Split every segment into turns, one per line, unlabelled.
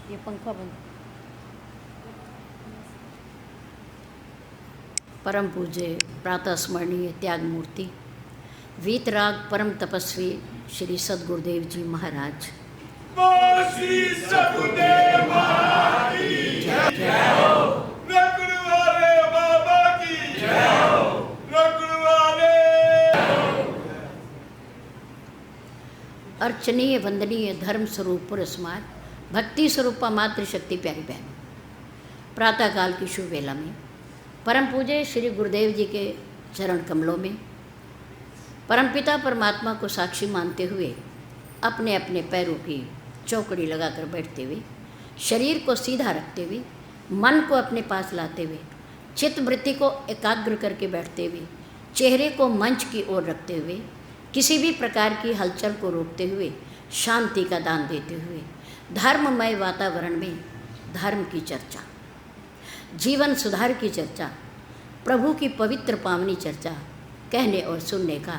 ये पंखा बंद। परम पूज्य प्रातः स्मरणीय त्याग मूर्ति वीतराग परम तपस्वी श्री सद्गुरुदेव जी महाराज।
श्री सद्गुरुदेव महाराज की जय हो। नकुल वाले बाबा की जय हो। नकुल वाले
अर्चनीय वंदनीय धर्म स्वरूप पुरस्मार भक्ति स्वरूपा मातृशक्ति प्यारी बहन, प्रातःकाल की शुभ वेला में परम पूज्य श्री गुरुदेव जी के चरण कमलों में परमपिता परमात्मा को साक्षी मानते हुए अपने अपने पैरों की चौकड़ी लगाकर बैठते हुए, शरीर को सीधा रखते हुए, मन को अपने पास लाते हुए, चित्त वृत्ति को एकाग्र करके बैठते हुए, चेहरे को मंच की ओर रखते हुए, किसी भी प्रकार की हलचल को रोकते हुए, शांति का दान देते हुए, धर्ममय वातावरण में धर्म की चर्चा, जीवन सुधार की चर्चा, प्रभु की पवित्र पावनी चर्चा कहने और सुनने का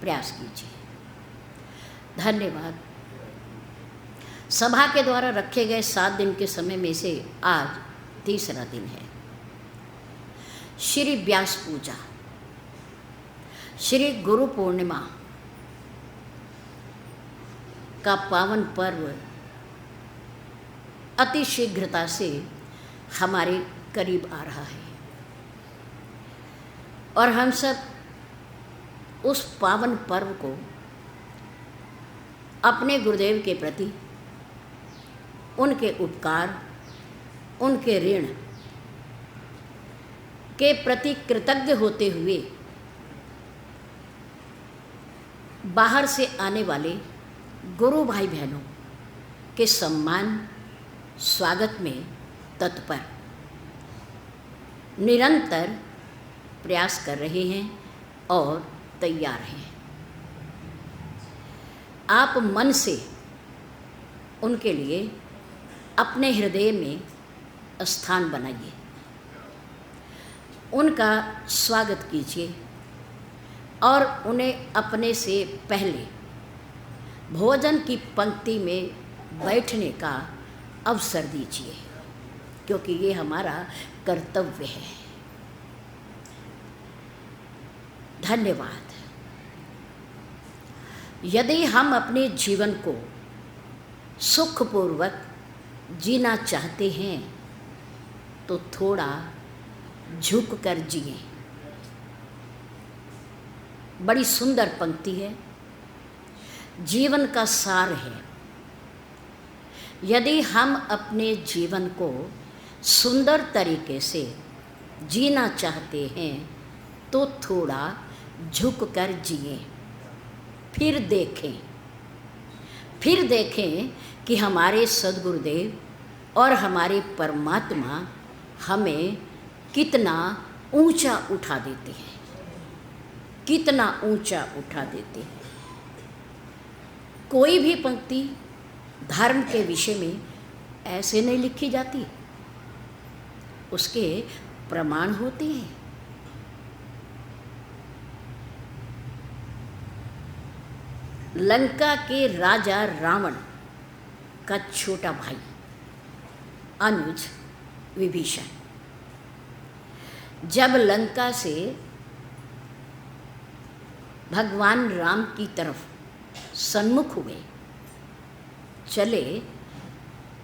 प्रयास कीजिए। धन्यवाद। सभा के द्वारा रखे गए 7 दिन के समय में से आज तीसरा दिन है। श्री व्यास पूजा, श्री गुरु पूर्णिमा का पावन पर्व अति शीघ्रता से हमारे करीब आ रहा है और हम सब उस पावन पर्व को अपने गुरुदेव के प्रति, उनके उपकार, उनके ऋण के प्रति कृतज्ञ होते हुए बाहर से आने वाले गुरु भाई बहनों के सम्मान स्वागत में तत्पर निरंतर प्रयास कर रहे हैं और तैयार हैं। आप मन से उनके लिए अपने हृदय में स्थान बनाइए, उनका स्वागत कीजिए और उन्हें अपने से पहले भोजन की पंक्ति में बैठने का अवसर दीजिए, क्योंकि ये हमारा कर्तव्य है। धन्यवाद। यदि हम अपने जीवन को सुखपूर्वक जीना चाहते हैं तो थोड़ा झुक कर जिए। बड़ी सुंदर पंक्ति है, जीवन का सार है। यदि हम अपने जीवन को सुंदर तरीके से जीना चाहते हैं तो थोड़ा झुक कर जिए। फिर देखें कि हमारे सद्गुरुदेव और हमारे परमात्मा हमें कितना ऊंचा उठा देते हैं, कितना ऊंचा उठा देते हैं। कोई भी पंक्ति धर्म के विषय में ऐसे नहीं लिखी जाती, उसके प्रमाण होते हैं। लंका के राजा रावण का छोटा भाई अनुज विभीषण जब लंका से भगवान राम की तरफ सन्मुख हुए चले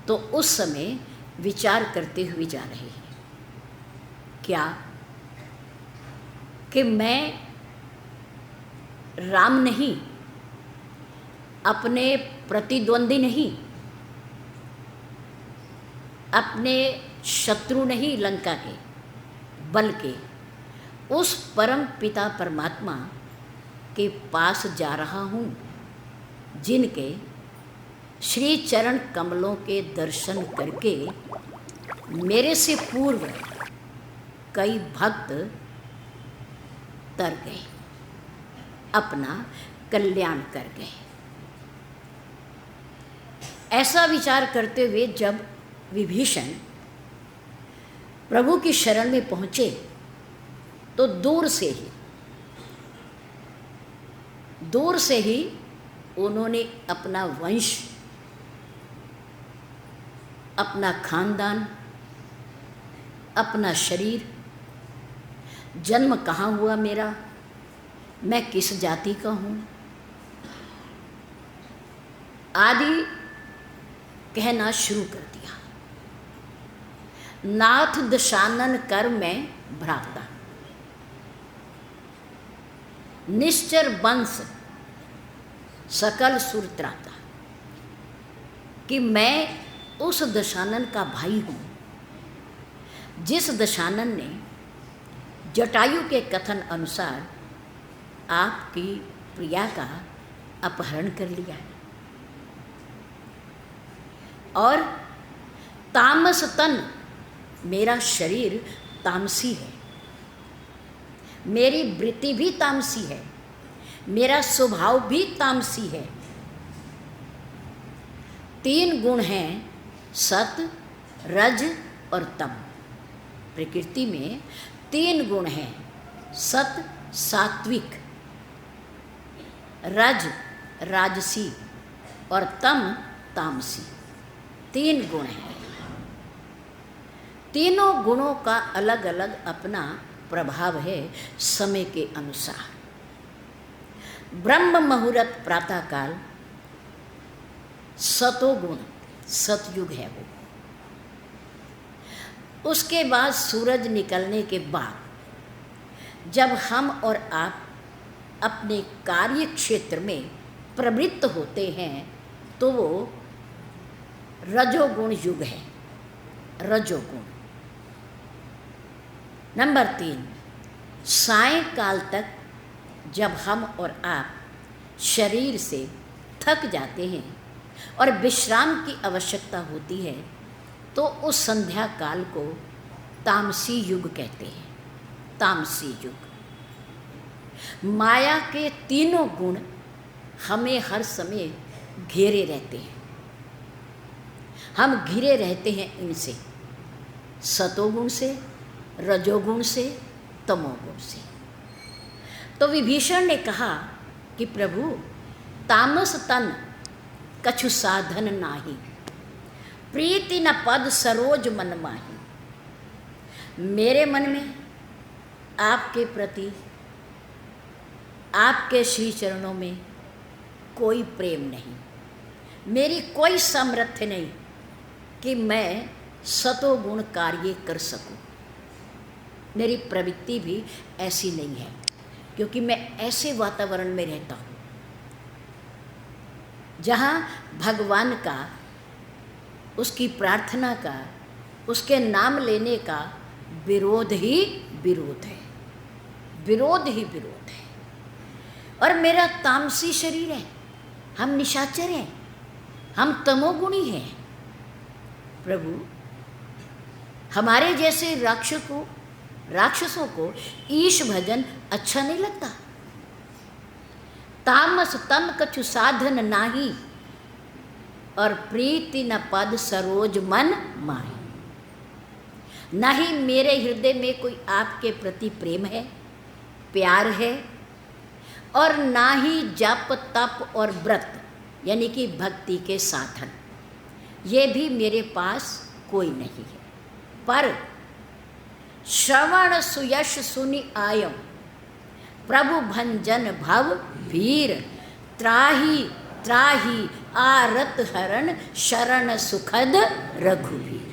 तो उस समय विचार करते हुए जा रहे हैं, क्या कि मैं राम नहीं, अपने प्रतिद्वंदी नहीं, अपने शत्रु नहीं लंका के, बल्कि उस परम पिता परमात्मा के पास जा रहा हूँ जिनके श्री चरण कमलों के दर्शन करके मेरे से पूर्व कई भक्त तर गए, अपना कल्याण कर गए। ऐसा विचार करते हुए जब विभीषण प्रभु की शरण में पहुँचे तो दूर से ही उन्होंने अपना वंश अपना खानदान, अपना शरीर, जन्म कहाँ हुआ मेरा, मैं किस जाति का हूँ आदि कहना शुरू कर दिया। नाथ दशानन कर मैं भ्राता, निश्चर वंश सकल सुर त्राता, कि मैं उस दशानन का भाई हूँ जिस दशानन ने जटायु के कथन अनुसार आपकी प्रिया का अपहरण कर लिया है। और तामस तन, मेरा शरीर तामसी है, मेरी वृत्ति भी तामसी है, मेरा स्वभाव भी तामसी है। 3 गुण हैं, सत, रज और तम। प्रकृति में 3 गुण हैं, सत सात्विक, रज राजसी और तम तामसी। 3 गुण हैं। तीनों गुणों का अलग अलग अपना प्रभाव है समय के अनुसार। ब्रह्म मुहूर्त प्रातःकाल सतोगुण, सतयुग है वो। उसके बाद सूरज निकलने के बाद जब हम और आप अपने कार्य क्षेत्र में प्रवृत्त होते हैं तो वो रजोगुण युग है, रजोगुण। नंबर 3, सायंकाल तक जब हम और आप शरीर से थक जाते हैं और विश्राम की आवश्यकता होती है तो उस संध्या काल को तामसी युग कहते हैं, तामसी युग। माया के तीनों गुण हमें हर समय घेरे रहते हैं, हम घिरे रहते हैं इनसे, सतोगुण से, रजोगुण से, तमोगुण से। तो विभीषण ने कहा कि प्रभु तामस तन कछु साधन नाही, प्रीति न पद सरोज मन माही। मेरे मन में आपके प्रति, आपके श्री चरणों में कोई प्रेम नहीं, मेरी कोई सामर्थ्य नहीं कि मैं सतोगुण कार्य कर सकूं। मेरी प्रवृत्ति भी ऐसी नहीं है क्योंकि मैं ऐसे वातावरण में रहता हूँ जहाँ भगवान का, उसकी प्रार्थना का, उसके नाम लेने का विरोध ही विरोध है, विरोध ही विरोध है। और मेरा तामसी शरीर है, हम निशाचर हैं, हम तमोगुणी हैं। प्रभु हमारे जैसे राक्षसों को ईश भजन अच्छा नहीं लगता। तामस तम कछु साधन नाही और प्रीति न पद सरोज मन माही। न ही मेरे हृदय में कोई आपके प्रति प्रेम है, प्यार है, और ना ही जप तप और व्रत यानी कि भक्ति के साधन, ये भी मेरे पास कोई नहीं है। पर श्रवण सुयश सुनि आयम, प्रभु भंजन भव वीर, त्राही त्राही आरत हरण शरण सुखद रघुवीर।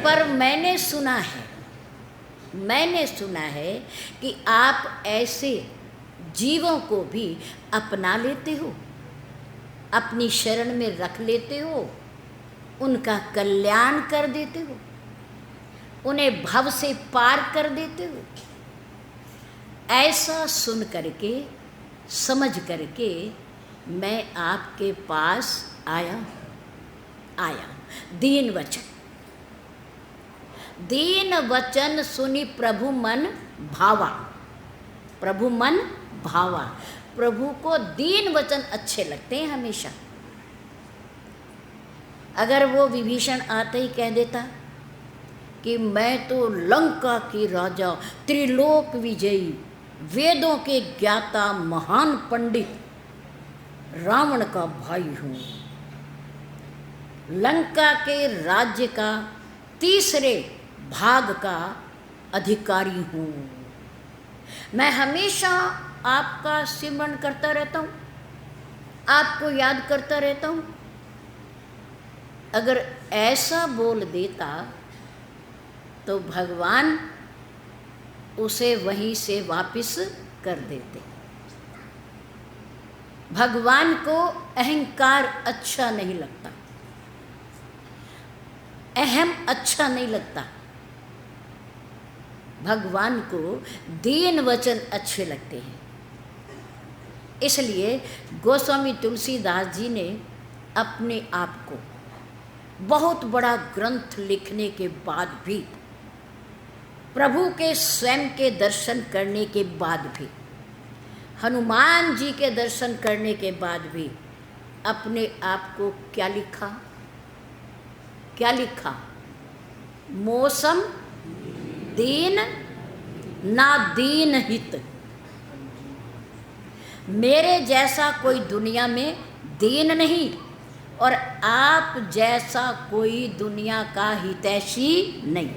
पर मैंने सुना है कि आप ऐसे जीवों को भी अपना लेते हो, अपनी शरण में रख लेते हो, उनका कल्याण कर देते हो, उन्हें भव से पार कर देते हो। ऐसा सुन करके, समझ करके मैं आपके पास आया। दीन वचन सुनी प्रभु मन भावा, प्रभु मन भावा। प्रभु को दीन वचन अच्छे लगते हैं हमेशा। अगर वो विभीषण आते ही कह देता कि मैं तो लंका की राजा, त्रिलोक विजयी, वेदों के ज्ञाता, महान पंडित रावण का भाई हूँ, लंका के राज्य का तीसरे भाग का अधिकारी हूँ। मैं हमेशा आपका सिमरन करता रहता हूँ, आपको याद करता रहता हूँ। अगर ऐसा बोल देता तो भगवान उसे वहीं से वापस कर देते। भगवान को अहंकार अच्छा नहीं लगता, अहम अच्छा नहीं लगता। भगवान को दीन वचन अच्छे लगते हैं। इसलिए गोस्वामी तुलसीदास जी ने अपने आप को बहुत बड़ा ग्रंथ लिखने के बाद भी, प्रभु के स्वयं के दर्शन करने के बाद भी, हनुमान जी के दर्शन करने के बाद भी अपने आप को क्या लिखा? क्या लिखा? मौसम दीन ना दीन हित। मेरे जैसा कोई दुनिया में दीन नहीं और आप जैसा कोई दुनिया का हितैषी नहीं।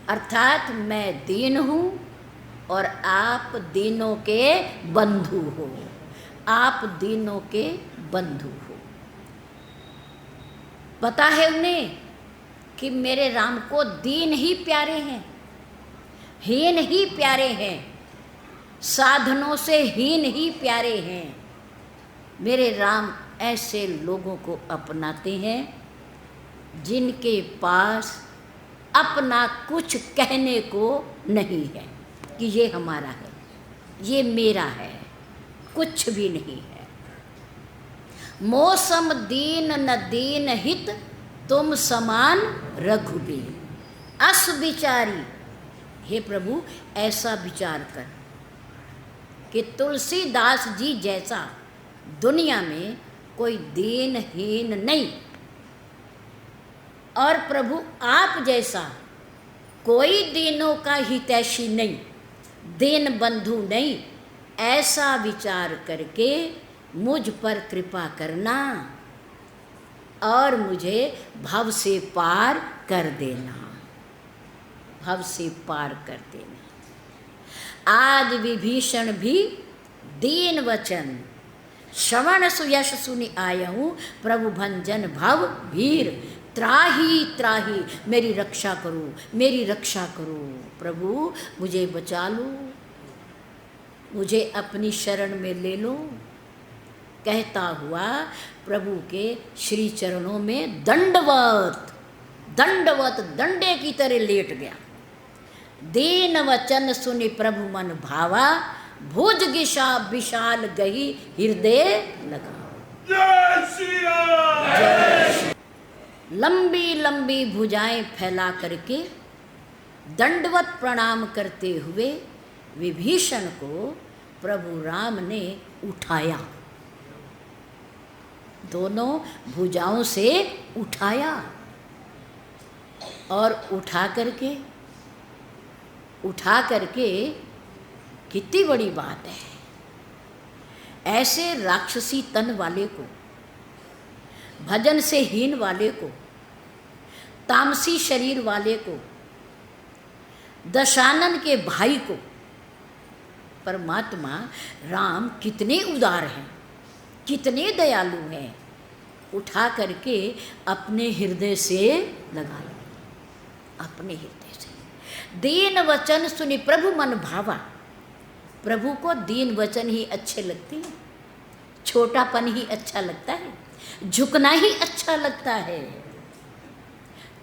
अर्थात मैं दीन हूँ और आप दीनों के बंधु हो। आप दीनों के बंधु हो। पता है उन्हें कि मेरे राम को दीन ही प्यारे हैं, हीन ही प्यारे हैं, साधनों से हीन ही प्यारे हैं। मेरे राम ऐसे लोगों को अपनाते हैं जिनके पास अपना कुछ कहने को नहीं है कि ये हमारा है, ये मेरा है, कुछ भी नहीं है। मौसम दीन न दीन हित, तुम समान रघुबीर। अस विचारी, हे प्रभु ऐसा विचार कर कि तुलसीदास जी जैसा दुनिया में कोई दीनहीन नहीं और प्रभु आप जैसा कोई दीनों का हितैषी नहीं, दीन बंधु नहीं। ऐसा विचार करके मुझ पर कृपा करना और मुझे भव से पार कर देना, भव से पार कर देना। आज विभीषण भी दीन वचन श्रवण सुयश सुनि आयहूँ, प्रभु भंजन भव भीर। त्राही त्राही, मेरी रक्षा करो, मेरी रक्षा करो प्रभु, मुझे बचा लो, मुझे अपनी शरण में ले लो। कहता हुआ प्रभु के श्री चरणों में दंडवत दंडवत डंडे की तरह लेट गया। दीन वचन सुनि प्रभु मन भावा, भुज गिशा विशाल गही हृदय लगा।
जय श्री राम।
जय। लंबी लंबी भुजाएं फैला करके दंडवत प्रणाम करते हुए विभीषण को प्रभु राम ने उठाया, दोनों भुजाओं से उठाया और उठा करके कितनी बड़ी बात है। ऐसे राक्षसी तन वाले को, भजन से हीन वाले को, तामसी शरीर वाले को, दशानन के भाई को परमात्मा राम कितने उदार हैं, कितने दयालु हैं, उठा करके अपने हृदय से लगा लो, अपने हृदय से। दीन वचन सुनि प्रभु मन भावा। प्रभु को दीन वचन ही अच्छे लगते हैं, छोटापन ही अच्छा लगता है, झुकना ही अच्छा लगता है,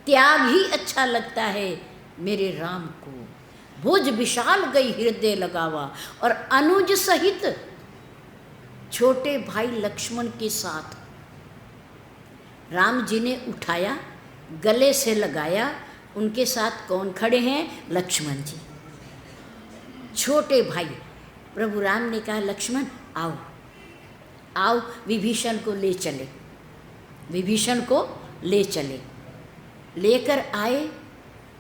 त्याग ही अच्छा लगता है। मेरे राम को भुज विशाल गई हृदय लगावा और अनुज सहित छोटे भाई लक्ष्मण के साथ राम जी ने उठाया, गले से लगाया। उनके साथ कौन खड़े हैं? लक्ष्मण जी, छोटे भाई। प्रभु राम ने कहा लक्ष्मण आओ आओ, विभीषण को ले चले, विभीषण को ले चले। लेकर आए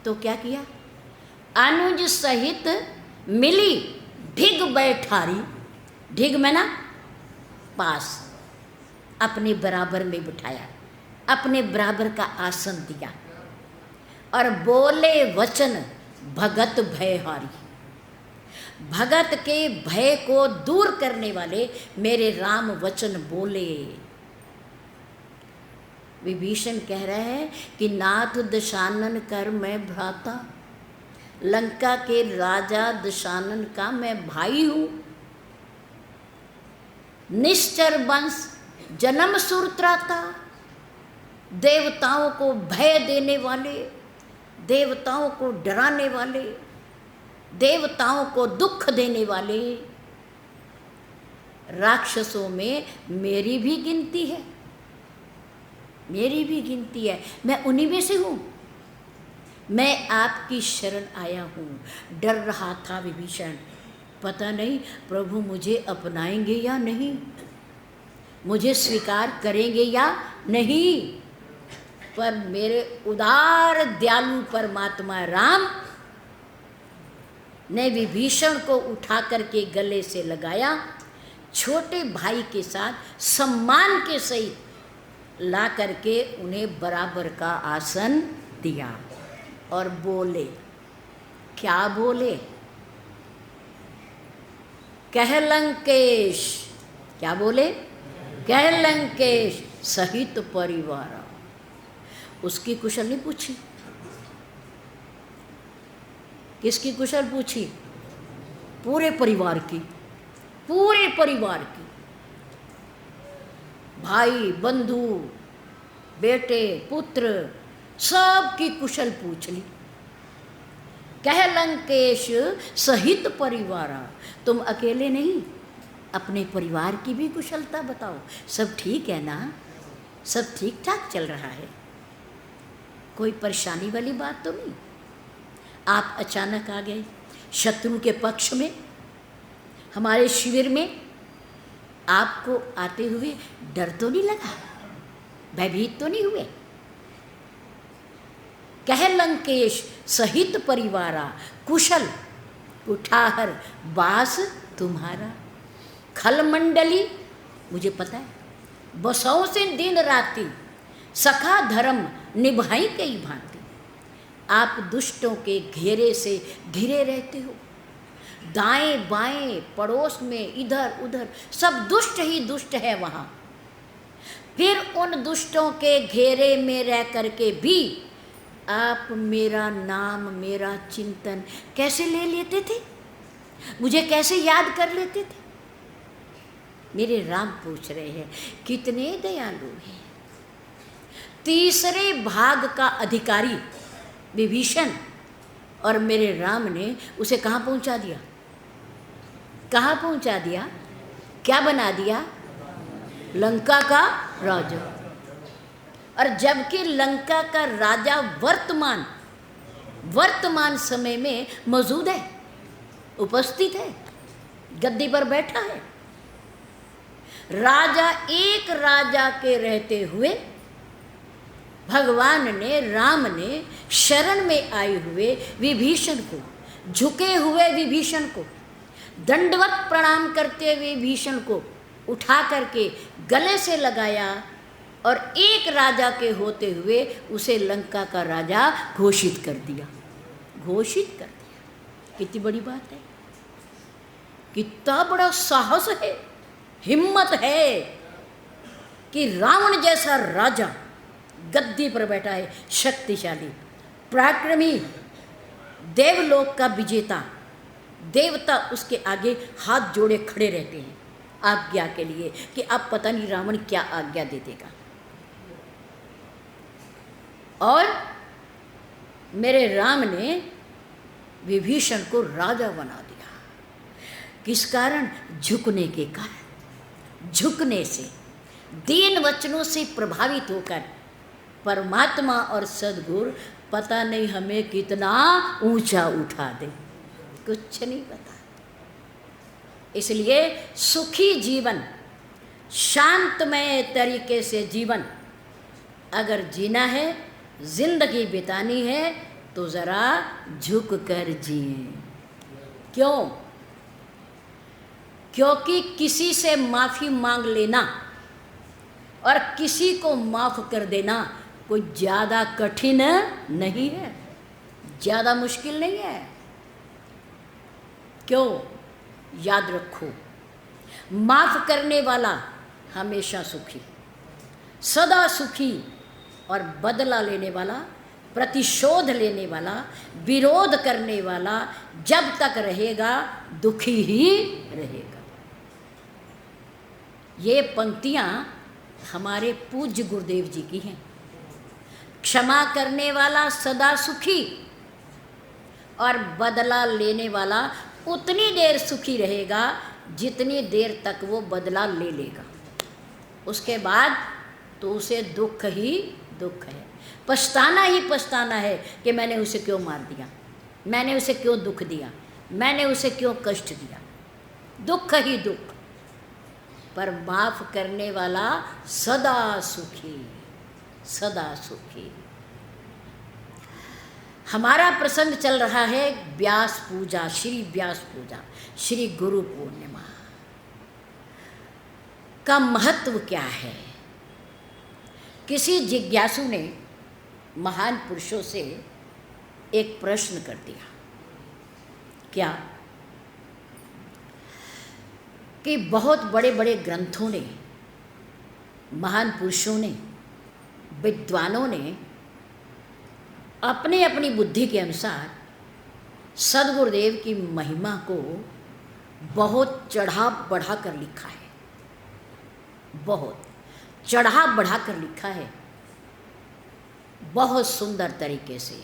तो क्या किया? अनुज सहित मिली ढिग बैठारी। ढिग में ना पास अपने बराबर में बिठाया, अपने बराबर का आसन दिया और बोले वचन भगत भयहारी। भगत के भय को दूर करने वाले मेरे राम वचन बोले। विभीषण कह रहे हैं कि नाथ दशानन कर मैं भ्राता, लंका के राजा दशानन का मैं भाई हूं। निश्चर वंश जन्म सुरत्राता, देवताओं को भय देने वाले, देवताओं को डराने वाले, देवताओं को दुख देने वाले राक्षसों में मेरी भी गिनती है, मेरी भी गिनती है। मैं उन्हीं में से हूँ। मैं आपकी शरण आया हूँ। डर रहा था विभीषण, पता नहीं प्रभु मुझे अपनाएंगे या नहीं, मुझे स्वीकार करेंगे या नहीं। पर मेरे उदार दयालु परमात्मा राम ने विभीषण को उठा करके गले से लगाया, छोटे भाई के साथ सम्मान के सहित ला करके उन्हें बराबर का आसन दिया और बोले। क्या बोले? कह लंकेश, क्या बोले? कह लंकेश सहित परिवार। उसकी कुशल नहीं पूछी, किसकी कुशल पूछी? पूरे परिवार की, पूरे परिवार की, भाई बंधु बेटे पुत्र सब की कुशल पूछ ली। कह लंकेश सहित परिवारा, तुम अकेले नहीं, अपने परिवार की भी कुशलता बताओ। सब ठीक है ना? सब ठीक ठाक चल रहा है? कोई परेशानी वाली बात तो नहीं? आप अचानक आ गए शत्रु के पक्ष में, हमारे शिविर में। आपको आते हुए डर तो नहीं लगा? भयभीत तो नहीं हुए? कह लंकेश सहित परिवारा, कुशल कुठार बास तुम्हारा। खलमंडली, मुझे पता है, बसों से दिन राति सखा धर्म निभाई कई भांति। आप दुष्टों के घेरे से घिरे रहते हो, दाएं बाएं पड़ोस में इधर उधर सब दुष्ट ही दुष्ट है वहाँ। फिर उन दुष्टों के घेरे में रह करके भी आप मेरा नाम, मेरा चिंतन कैसे ले लेते थे? मुझे कैसे याद कर लेते थे? मेरे राम पूछ रहे हैं कितने दयालु हैं। तीसरे भाग का अधिकारी विभीषण और मेरे राम ने उसे कहाँ पहुँचा दिया? कहाँ पहुँचा दिया? क्या बना दिया? लंका का राजा। और जबकि लंका का राजा वर्तमान समय में मौजूद है, उपस्थित है, गद्दी पर बैठा है। राजा, एक राजा के रहते हुए भगवान ने, राम ने शरण में आए हुए विभीषण को, झुके हुए विभीषण को, दंडवत प्रणाम करते हुए विभीषण को उठा करके गले से लगाया और एक राजा के होते हुए उसे लंका का राजा घोषित कर दिया। घोषित कर दिया। कितनी बड़ी बात है, कितना बड़ा साहस है, हिम्मत है कि रावण जैसा राजा गद्दी पर बैठा है, शक्तिशाली, पराक्रमी, देवलोक का विजेता। देवता उसके आगे हाथ जोड़े खड़े रहते हैं आज्ञा के लिए कि अब पता नहीं रावण क्या आज्ञा दे देगा। और मेरे राम ने विभीषण को राजा बना दिया। किस कारण? झुकने के कारण। झुकने से, दीन वचनों से प्रभावित होकर परमात्मा और सद्गुरु पता नहीं हमें कितना ऊंचा उठा दे, कुछ नहीं पता। इसलिए सुखी जीवन, शांतमय तरीके से जीवन अगर जीना है, जिंदगी बितानी है, तो ज़रा झुक कर जिए। क्यों? क्योंकि किसी से माफ़ी मांग लेना और किसी को माफ़ कर देना कोई ज़्यादा कठिन नहीं है, ज़्यादा मुश्किल नहीं है। क्यों? याद रखो, माफ़ करने वाला हमेशा सुखी, सदा सुखी, और बदला लेने वाला, प्रतिशोध लेने वाला, विरोध करने वाला जब तक रहेगा दुखी ही रहेगा। ये पंक्तियाँ हमारे पूज्य गुरुदेव जी की हैं। क्षमा करने वाला सदा सुखी और बदला लेने वाला उतनी देर सुखी रहेगा जितनी देर तक वो बदला ले लेगा। उसके बाद तो उसे दुख ही दुख है, पछताना ही पछताना है कि मैंने उसे क्यों मार दिया, मैंने उसे क्यों दुख दिया, मैंने उसे क्यों कष्ट दिया। दुख ही दुख। पर माफ़ करने वाला सदा सुखी, सदा सुखी। हमारा प्रसंग चल रहा है व्यास पूजा, श्री व्यास पूजा, श्री गुरु पूर्णिमा का महत्व क्या है। किसी जिज्ञासु ने महान पुरुषों से एक प्रश्न कर दिया, क्या कि बहुत बड़े बड़े ग्रंथों ने, महान पुरुषों ने, विद्वानों ने अपने अपनी बुद्धि के अनुसार सद्गुरुदेव की महिमा को बहुत चढ़ा बढ़ा कर लिखा है, बहुत चढ़ा बढ़ा कर लिखा है, बहुत सुंदर तरीके से।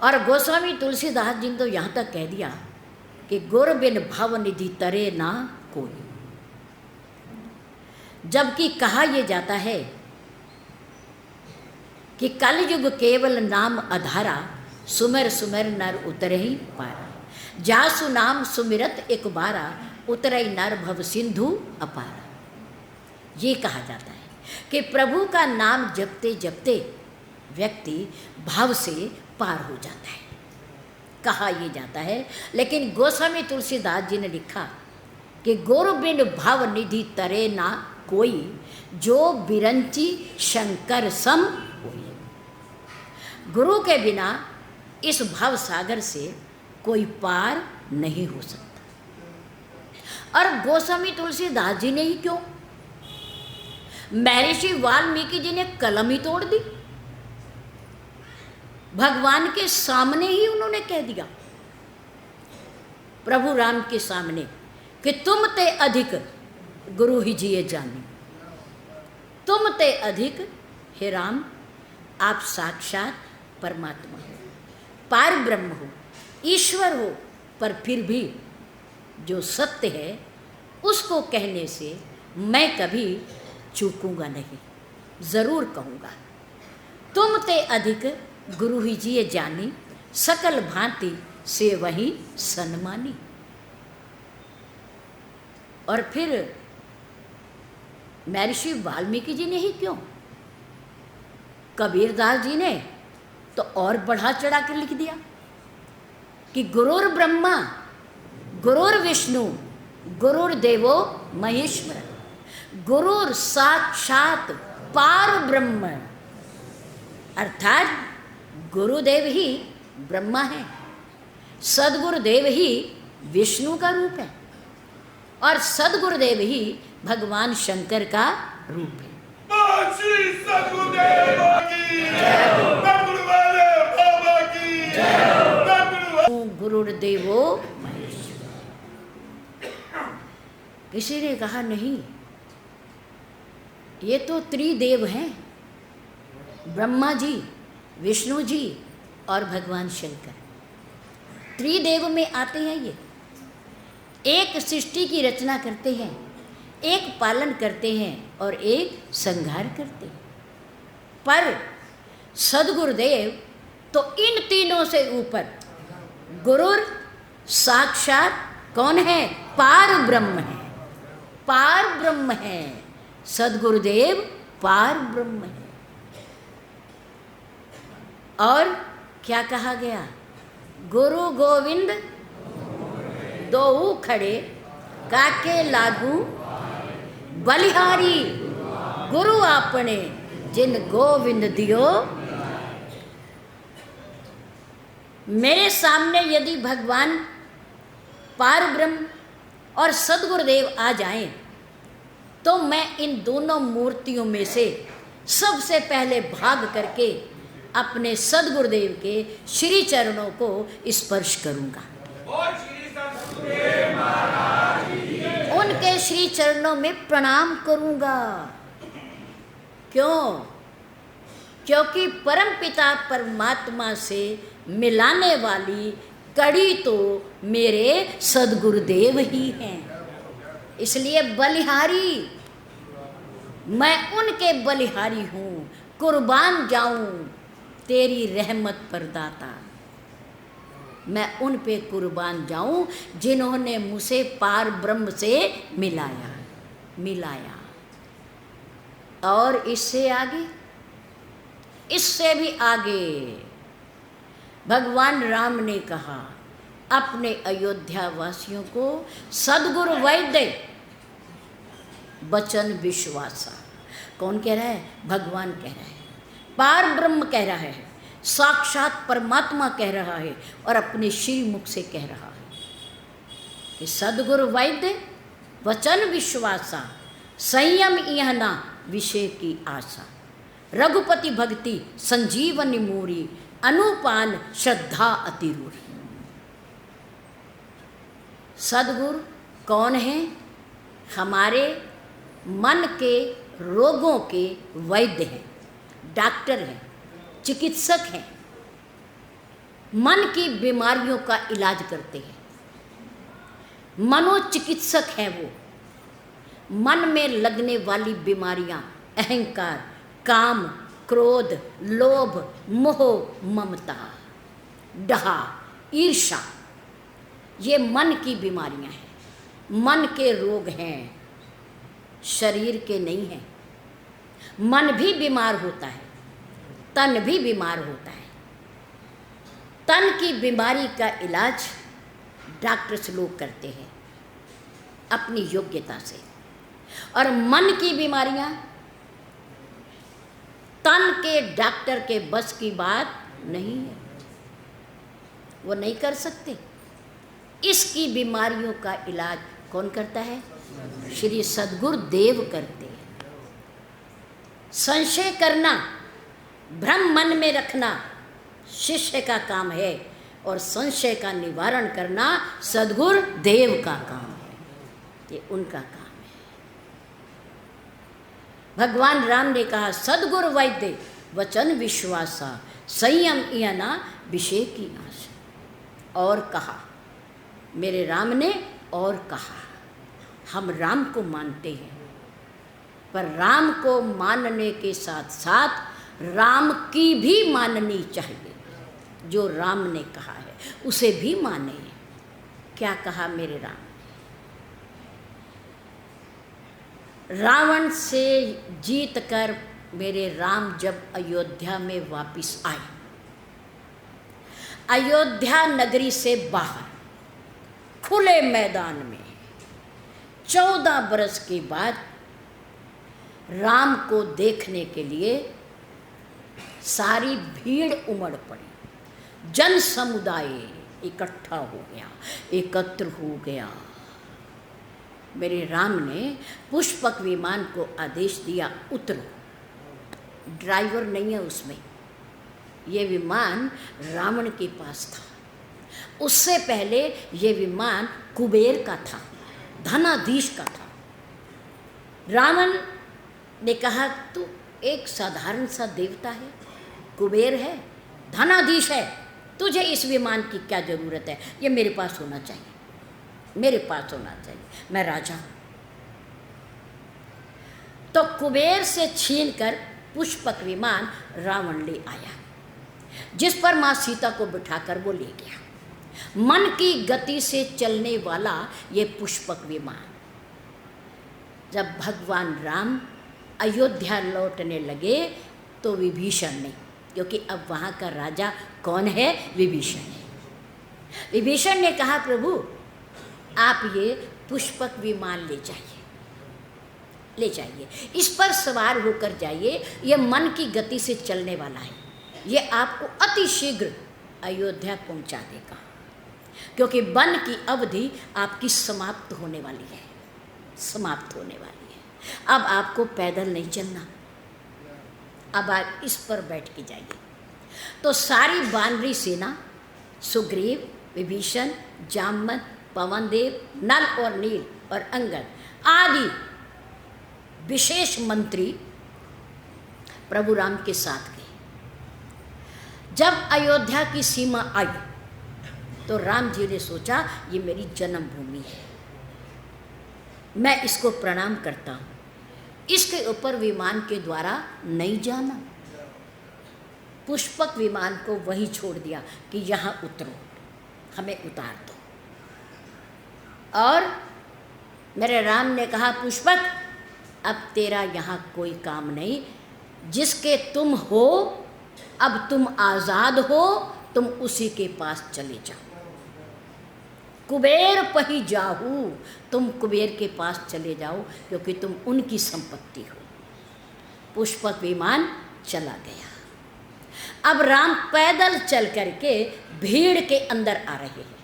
और गोस्वामी तुलसीदास जी ने तो यहाँ तक कह दिया कि गुर बिन भव निधि तरे ना कोई। जबकि कहा यह जाता है कि कलयुग केवल नाम अधारा, सुमिर सुमिर नर उतरे ही पारा। जासु नाम सुमिरत एक बारा, उतरे नर भव सिंधु अपारा। ये कहा जाता है कि प्रभु का नाम जपते जपते व्यक्ति भाव से पार हो जाता है, कहा यह जाता है। लेकिन गोस्वामी तुलसीदास जी ने लिखा कि गुरु बिन भव निधि तरे ना कोई, जो बिरंची शंकर सम कोई। गुरु के बिना इस भव सागर से कोई पार नहीं हो सकता। और गोस्वामी तुलसीदास जी ने ही क्यों, महर्षि वाल्मीकि जी ने कलम ही तोड़ दी, भगवान के सामने ही उन्होंने कह दिया, प्रभु राम के सामने, कि तुम ते अधिक गुरु ही जिए जाने। तुम ते अधिक, हे राम आप साक्षात परमात्मा हो, पार ब्रह्म हो, ईश्वर हो, पर फिर भी जो सत्य है उसको कहने से मैं कभी चूकूंगा नहीं, जरूर कहूँगा। तुम ते अधिक गुरु ही जिए जानी, सकल भांति से वही सन्मानी। और फिर महर्षि वाल्मीकि जी ने ही क्यों, कबीरदास जी ने तो और बढ़ा चढ़ा कर लिख दिया कि गुरुर ब्रह्मा गुरुर विष्णु गुरुर्देवो महेश्वर, गुरुर साक्षात पार ब्रह्म। अर्थात गुरुदेव ही ब्रह्मा है, सद्गुरुदेव ही विष्णु का रूप है, और सद्गुरुदेव ही भगवान शंकर का रूप है।
श्री सद्गुरुदेव की जय, सद्गुरुवाले बाबा की जय।
गुरुर्देवो महेश्वर। किसी ने कहा नहीं, ये तो त्रिदेव हैं, ब्रह्मा जी, विष्णु जी और भगवान शंकर। त्रिदेव में आते हैं ये, एक सृष्टि की रचना करते हैं, एक पालन करते हैं और एक संहार करते हैं। पर सद्गुरुदेव तो इन तीनों से ऊपर, गुरुर साक्षात कौन है, पार ब्रह्म है, पार ब्रह्म है। सद्गुरुदेव पार ब्रह्म है। और क्या कहा गया, गुरु गोविंद दोऊ खड़े काके लागू बलिहारी, गुरु आपने जिन गोविंद दियो। मेरे सामने यदि भगवान पारब्रह्म और सद्गुरुदेव आ जाएं, तो मैं इन दोनों मूर्तियों में से सबसे पहले भाग करके अपने सद्गुरुदेव के श्री चरणों को स्पर्श करूंगा। उनके श्री चरणों में प्रणाम करूंगा। क्यों? क्योंकि परमपिता परमात्मा से मिलाने वाली कड़ी तो मेरे सद्गुरुदेव ही हैं। इसलिए बलिहारी, मैं उनके बलिहारी हूँ। कुर्बान जाऊं तेरी रहमत पर दाता, मैं उन पे कुर्बान जाऊं जिन्होंने मुझे पार ब्रह्म से मिलाया। और इससे आगे, इससे भी आगे भगवान राम ने कहा अपने अयोध्या वासियों को, सद्गुरु वैद्य वचन विश्वासा। कौन कह रहा है? भगवान कह रहा है, पार ब्रह्म कह रहा है, साक्षात परमात्मा कह रहा है और अपने श्री मुख से कह रहा है कि सद्गुरु वैद्य वचन विश्वासा, संयम यह ना विषय की आशा, रघुपति भक्ति संजीवनी मूरी, अनुपान श्रद्धा अतिरूढ़। सद्गुरु कौन है? हमारे मन के रोगों के वैद्य हैं, डॉक्टर हैं, चिकित्सक हैं, मन की बीमारियों का इलाज करते हैं, मनोचिकित्सक हैं। वो मन में लगने वाली बीमारियां, अहंकार, काम, क्रोध, लोभ, मोह, ममता, डहा, ईर्ष्या, ये मन की बीमारियां हैं, मन के रोग हैं, शरीर के नहीं हैं। मन भी बीमार होता है, तन भी बीमार होता है। तन की बीमारी का इलाज डॉक्टर लोग करते हैं अपनी योग्यता से, और मन की बीमारियां तन के डॉक्टर के बस की बात नहीं है, वो नहीं कर सकते। इसकी बीमारियों का इलाज कौन करता है? श्री सद्गुरुदेव करते हैं। संशय करना, भ्रम मन में रखना शिष्य का काम है, और संशय का निवारण करना सद्गुरुदेव का काम है, ये उनका काम है। भगवान राम ने कहा सद्गुरु वैद्य वचन विश्वासा, संयम यना विषय की आशा। और कहा मेरे राम ने, और कहा हम राम को मानते हैं, पर राम को मानने के साथ साथ राम की भी माननी चाहिए। जो राम ने कहा है उसे भी माने। क्या कहा मेरे राम ने? रावण से जीत कर मेरे राम जब अयोध्या में वापिस आए, अयोध्या नगरी से बाहर खुले मैदान में 14 बरस के बाद राम को देखने के लिए सारी भीड़ उमड़ पड़ी। जन समुदाय इकट्ठा हो गया, एकत्र हो गया। मेरे राम ने पुष्पक विमान को आदेश दिया, उतरो। ड्राइवर नहीं है उसमें, ये विमान रावण के पास था। उससे पहले ये विमान कुबेर का था, धनाधीश का था। रावण ने कहा तू एक साधारण सा देवता है, कुबेर है, धनाधीश है, तुझे इस विमान की क्या ज़रूरत है? ये मेरे पास होना चाहिए, मेरे पास होना चाहिए, मैं राजा हूँ। तो कुबेर से छीनकर पुष्पक विमान रावण ले आया, जिस पर माँ सीता को बिठाकर वो ले गया। मन की गति से चलने वाला ये पुष्पक विमान। जब भगवान राम अयोध्या लौटने लगे तो विभीषण ने, क्योंकि अब वहाँ का राजा कौन है? विभीषण है। विभीषण ने कहा प्रभु आप ये पुष्पक विमान ले जाइए, ले जाइए, इस पर सवार होकर जाइए। ये मन की गति से चलने वाला है, ये आपको अति शीघ्र अयोध्या पहुंचा देगा, क्योंकि वन की अवधि आपकी समाप्त होने वाली है, समाप्त होने वाली है। अब आपको पैदल नहीं चलना, अब आप इस पर बैठ के जाइए। तो सारी वानरी सेना, सुग्रीव, विभीषण, जामवंत, पवनदेव, नल और नील और अंगद आदि विशेष मंत्री प्रभु राम के साथ गए। जब अयोध्या की सीमा आई तो राम जी ने सोचा ये मेरी जन्मभूमि है, मैं इसको प्रणाम करता हूँ, इसके ऊपर विमान के द्वारा नहीं जाना। पुष्पक विमान को वहीं छोड़ दिया कि यहाँ उतरो, हमें उतार दो। और मेरे राम ने कहा, पुष्पक अब तेरा यहाँ कोई काम नहीं, जिसके तुम हो अब तुम आज़ाद हो, तुम उसी के पास चले जाओ। कुबेर पही जाहू, तुम कुबेर के पास चले जाओ, क्योंकि तुम उनकी संपत्ति हो। पुष्पक विमान चला गया। अब राम पैदल चल करके भीड़ के अंदर आ रहे हैं,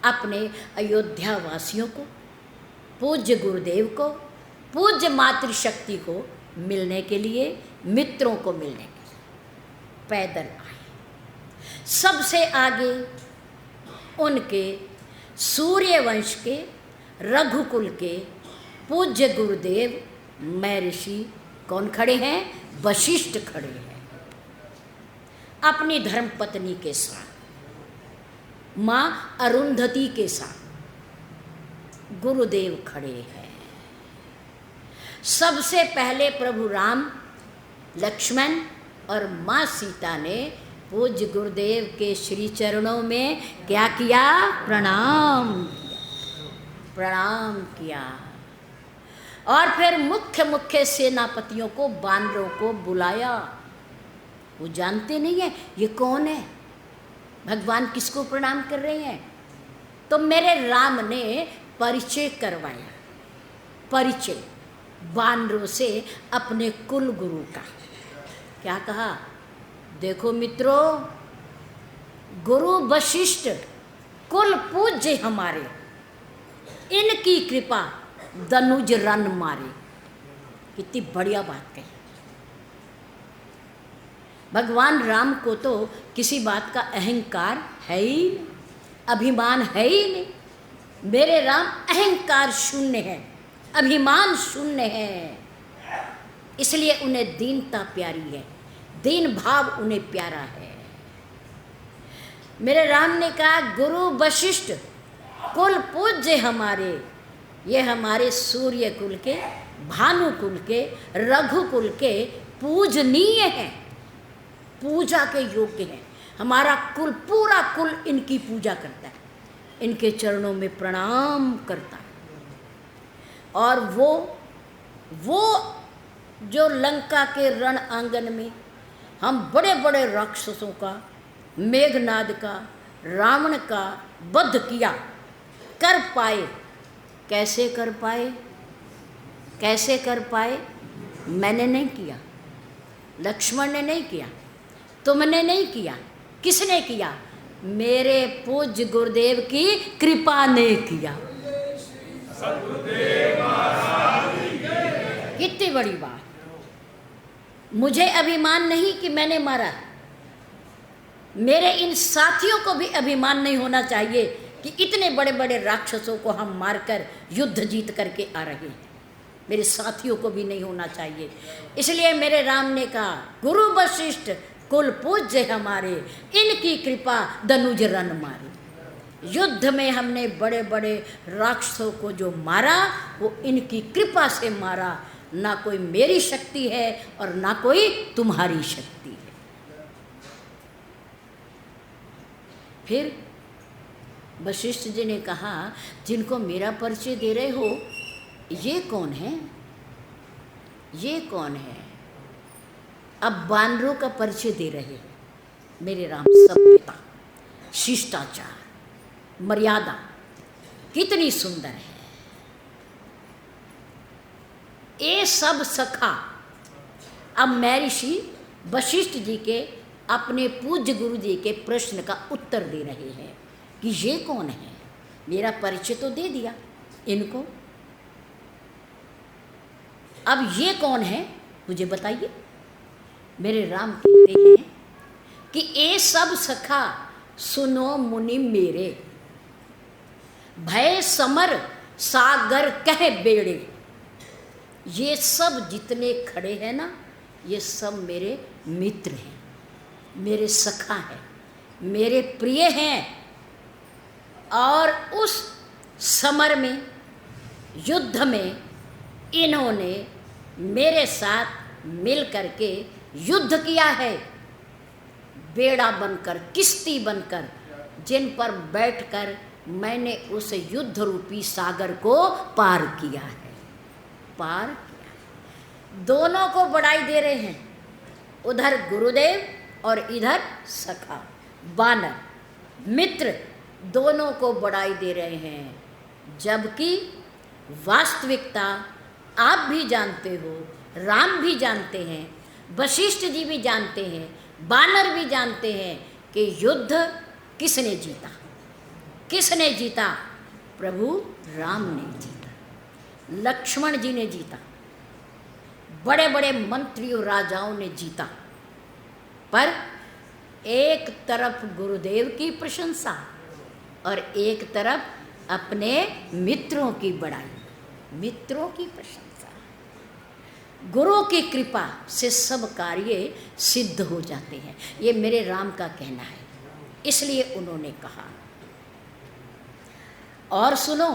अपने अयोध्या वासियों को, पूज्य गुरुदेव को, पूज्य मातृशक्ति को मिलने के लिए, मित्रों को मिलने के लिए पैदल आए। सबसे आगे उनके सूर्यवंश के, रघुकुल के पूज्य गुरुदेव महर्षि कौन खड़े हैं? वशिष्ठ खड़े हैं, अपनी धर्मपत्नी के साथ, माँ अरुंधति के साथ गुरुदेव खड़े हैं। सबसे पहले प्रभु राम, लक्ष्मण और माँ सीता ने पूज्य गुरुदेव के श्री चरणों में क्या किया? प्रणाम किया, प्रणाम किया। और फिर मुख्य मुख्य सेनापतियों को, बानरों को बुलाया। वो जानते नहीं है ये कौन है, भगवान किसको प्रणाम कर रहे हैं। तो मेरे राम ने परिचय करवाया, परिचय बानरों से अपने कुल गुरु का। क्या कहा? देखो मित्रों, गुरु वशिष्ठ कुल पूज्य हमारे, इनकी कृपा दनुज रन मारे। कितनी बढ़िया बात कही। भगवान राम को तो किसी बात का अहंकार है ही नहीं, अभिमान है ही नहीं। मेरे राम अहंकार शून्य है, अभिमान शून्य है, इसलिए उन्हें दीनता प्यारी है, दीन भाव उन्हें प्यारा है। मेरे राम ने कहा, गुरु वशिष्ठ कुल पूज्य हमारे, ये हमारे सूर्य कुल के, भानु कुल के, रघुकुल के पूजनीय हैं, पूजा के योग्य हैं। हमारा कुल, पूरा कुल इनकी पूजा करता है, इनके चरणों में प्रणाम करता है। और वो जो लंका के रण आंगन में हम बड़े बड़े राक्षसों का, मेघनाद का, रावण का वध किया, कर पाए। कैसे कर पाए? कैसे कर पाए? मैंने नहीं किया, लक्ष्मण ने नहीं किया, तुमने नहीं किया, किसने किया? मेरे पूज्य गुरुदेव की कृपा ने किया। कितनी बड़ी बात। मुझे अभिमान नहीं कि मैंने मारा, मेरे इन साथियों को भी अभिमान नहीं होना चाहिए कि इतने बड़े बड़े राक्षसों को हम मारकर युद्ध जीत करके आ रहे हैं। मेरे साथियों को भी नहीं होना चाहिए। इसलिए मेरे राम ने कहा, गुरु वशिष्ठ कुल पूज्य हमारे, इनकी कृपा दनुज रन मारे। युद्ध में हमने बड़े बड़े राक्षसों को जो मारा, वो इनकी कृपा से मारा, ना कोई मेरी शक्ति है और ना कोई तुम्हारी शक्ति है। फिर वशिष्ठ जी ने कहा, जिनको मेरा परिचय दे रहे हो, ये कौन है? ये कौन है? अब बानरों का परिचय दे रहे हैं। मेरे राम, सभ्यता, शिष्टाचार, मर्यादा कितनी सुंदर है। ये सब सखा। अब महर्षि वशिष्ठ जी के अपने पूज्य गुरु जी के प्रश्न का उत्तर दे रहे हैं कि ये कौन है। मेरा परिचय तो दे दिया इनको, अब ये कौन है मुझे बताइए। मेरे राम कहते हैं कि ये सब सखा सुनो मुनि मेरे, भय समर सागर कह बेड़े। ये सब जितने खड़े हैं ना, ये सब मेरे मित्र हैं, मेरे सखा हैं, मेरे प्रिय हैं। और उस समर में, युद्ध में इन्होंने मेरे साथ मिल करके युद्ध किया है, बेड़ा बनकर, किश्ती बनकर, जिन पर बैठकर मैंने उस युद्ध रूपी सागर को पार किया है, पार किया। दोनों को बड़ाई दे रहे हैं, उधर गुरुदेव और इधर सखा, बानर, मित्र, दोनों को बड़ाई दे रहे हैं। जबकि वास्तविकता आप भी जानते हो, राम भी जानते हैं, वशिष्ठ जी भी जानते हैं, बानर भी जानते हैं कि युद्ध किसने जीता। किसने जीता? प्रभु राम ने जीता, लक्ष्मण जी ने जीता, बड़े बड़े मंत्रियों राजाओं ने जीता। पर एक तरफ गुरुदेव की प्रशंसा और एक तरफ अपने मित्रों की बड़ाई, मित्रों की प्रशंसा। गुरु की कृपा से सब कार्य सिद्ध हो जाते हैं, ये मेरे राम का कहना है। इसलिए उन्होंने कहा। और सुनो,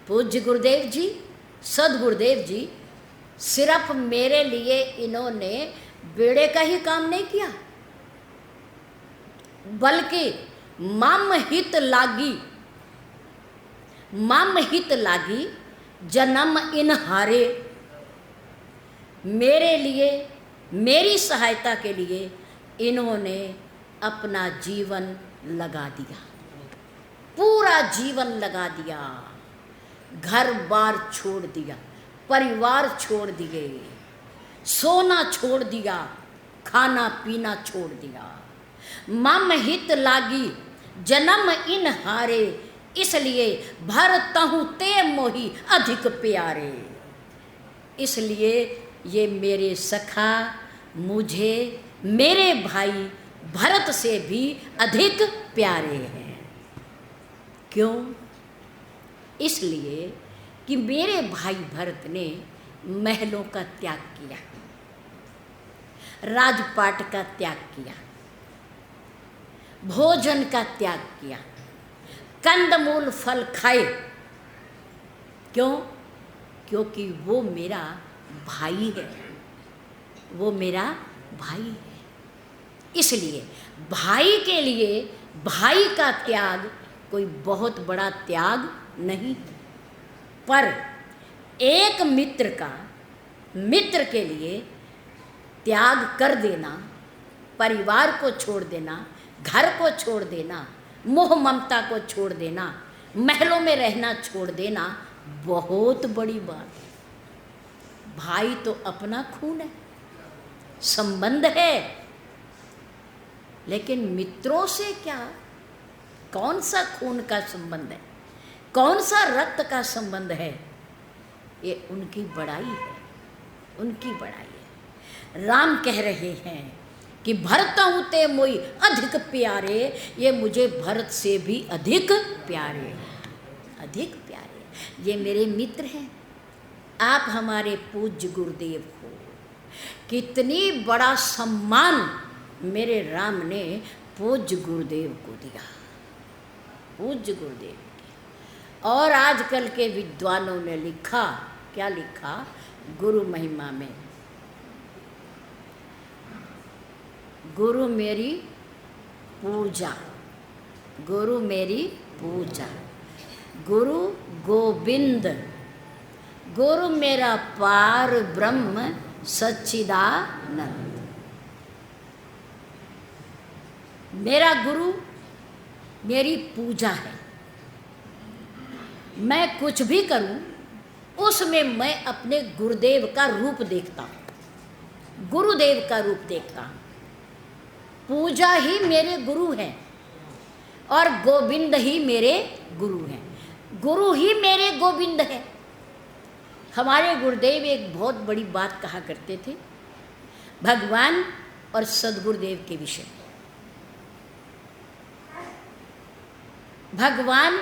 पूज्य गुरुदेव जी, सदगुरुदेव जी, सिर्फ मेरे लिए इन्होंने बेड़े का ही काम नहीं किया, बल्कि मम हित लागी, मम हित लागी जन्म इन हारे। मेरे लिए, मेरी सहायता के लिए इन्होंने अपना जीवन लगा दिया, पूरा जीवन लगा दिया, घर बार छोड़ दिया, परिवार छोड़ दिए, सोना छोड़ दिया, खाना पीना छोड़ दिया। मम हित लागी जन्म इन हारे, इसलिए भरतहु ते मोहि अधिक प्यारे। इसलिए ये मेरे सखा मुझे मेरे भाई भरत से भी अधिक प्यारे हैं। क्यों? इसलिए कि मेरे भाई भरत ने महलों का त्याग किया, राजपाट का त्याग किया, भोजन का त्याग किया, कंदमूल फल खाए। क्यों? क्योंकि वो मेरा भाई है, वो मेरा भाई है। इसलिए भाई के लिए भाई का त्याग कोई बहुत बड़ा त्याग नहीं, पर एक मित्र का, मित्र के लिए त्याग कर देना, परिवार को छोड़ देना, घर को छोड़ देना, मोह ममता को छोड़ देना, महलों में रहना छोड़ देना बहुत बड़ी बात है। भाई तो अपना खून है, संबंध है, लेकिन मित्रों से क्या, कौन सा खून का संबंध है, कौन सा रक्त का संबंध है? ये उनकी बड़ाई है, उनकी बड़ाई है। राम कह रहे हैं कि भरतहु ते मोहि अधिक प्यारे, ये मुझे भरत से भी अधिक प्यारे, अधिक प्यारे। ये मेरे मित्र हैं। आप हमारे पूज्य गुरुदेव हो, कितनी बड़ा सम्मान मेरे राम ने पूज्य गुरुदेव को दिया, पूज्य गुरुदेव के। और आजकल के विद्वानों ने लिखा, क्या लिखा गुरु महिमा में? गुरु मेरी पूजा, गुरु मेरी पूजा, गुरु गोविंद, गुरु मेरा पार ब्रह्म सच्चिदानंद। मेरा गुरु मेरी पूजा है। मैं कुछ भी करूं उसमें मैं अपने गुरुदेव का रूप देखता हूँ, गुरुदेव का रूप देखता हूँ। पूजा ही मेरे गुरु हैं और गोविंद ही मेरे गुरु हैं, गुरु ही मेरे गोविंद है। हमारे गुरुदेव एक बहुत बड़ी बात कहा करते थे भगवान और सदगुरुदेव के विषय में। भगवान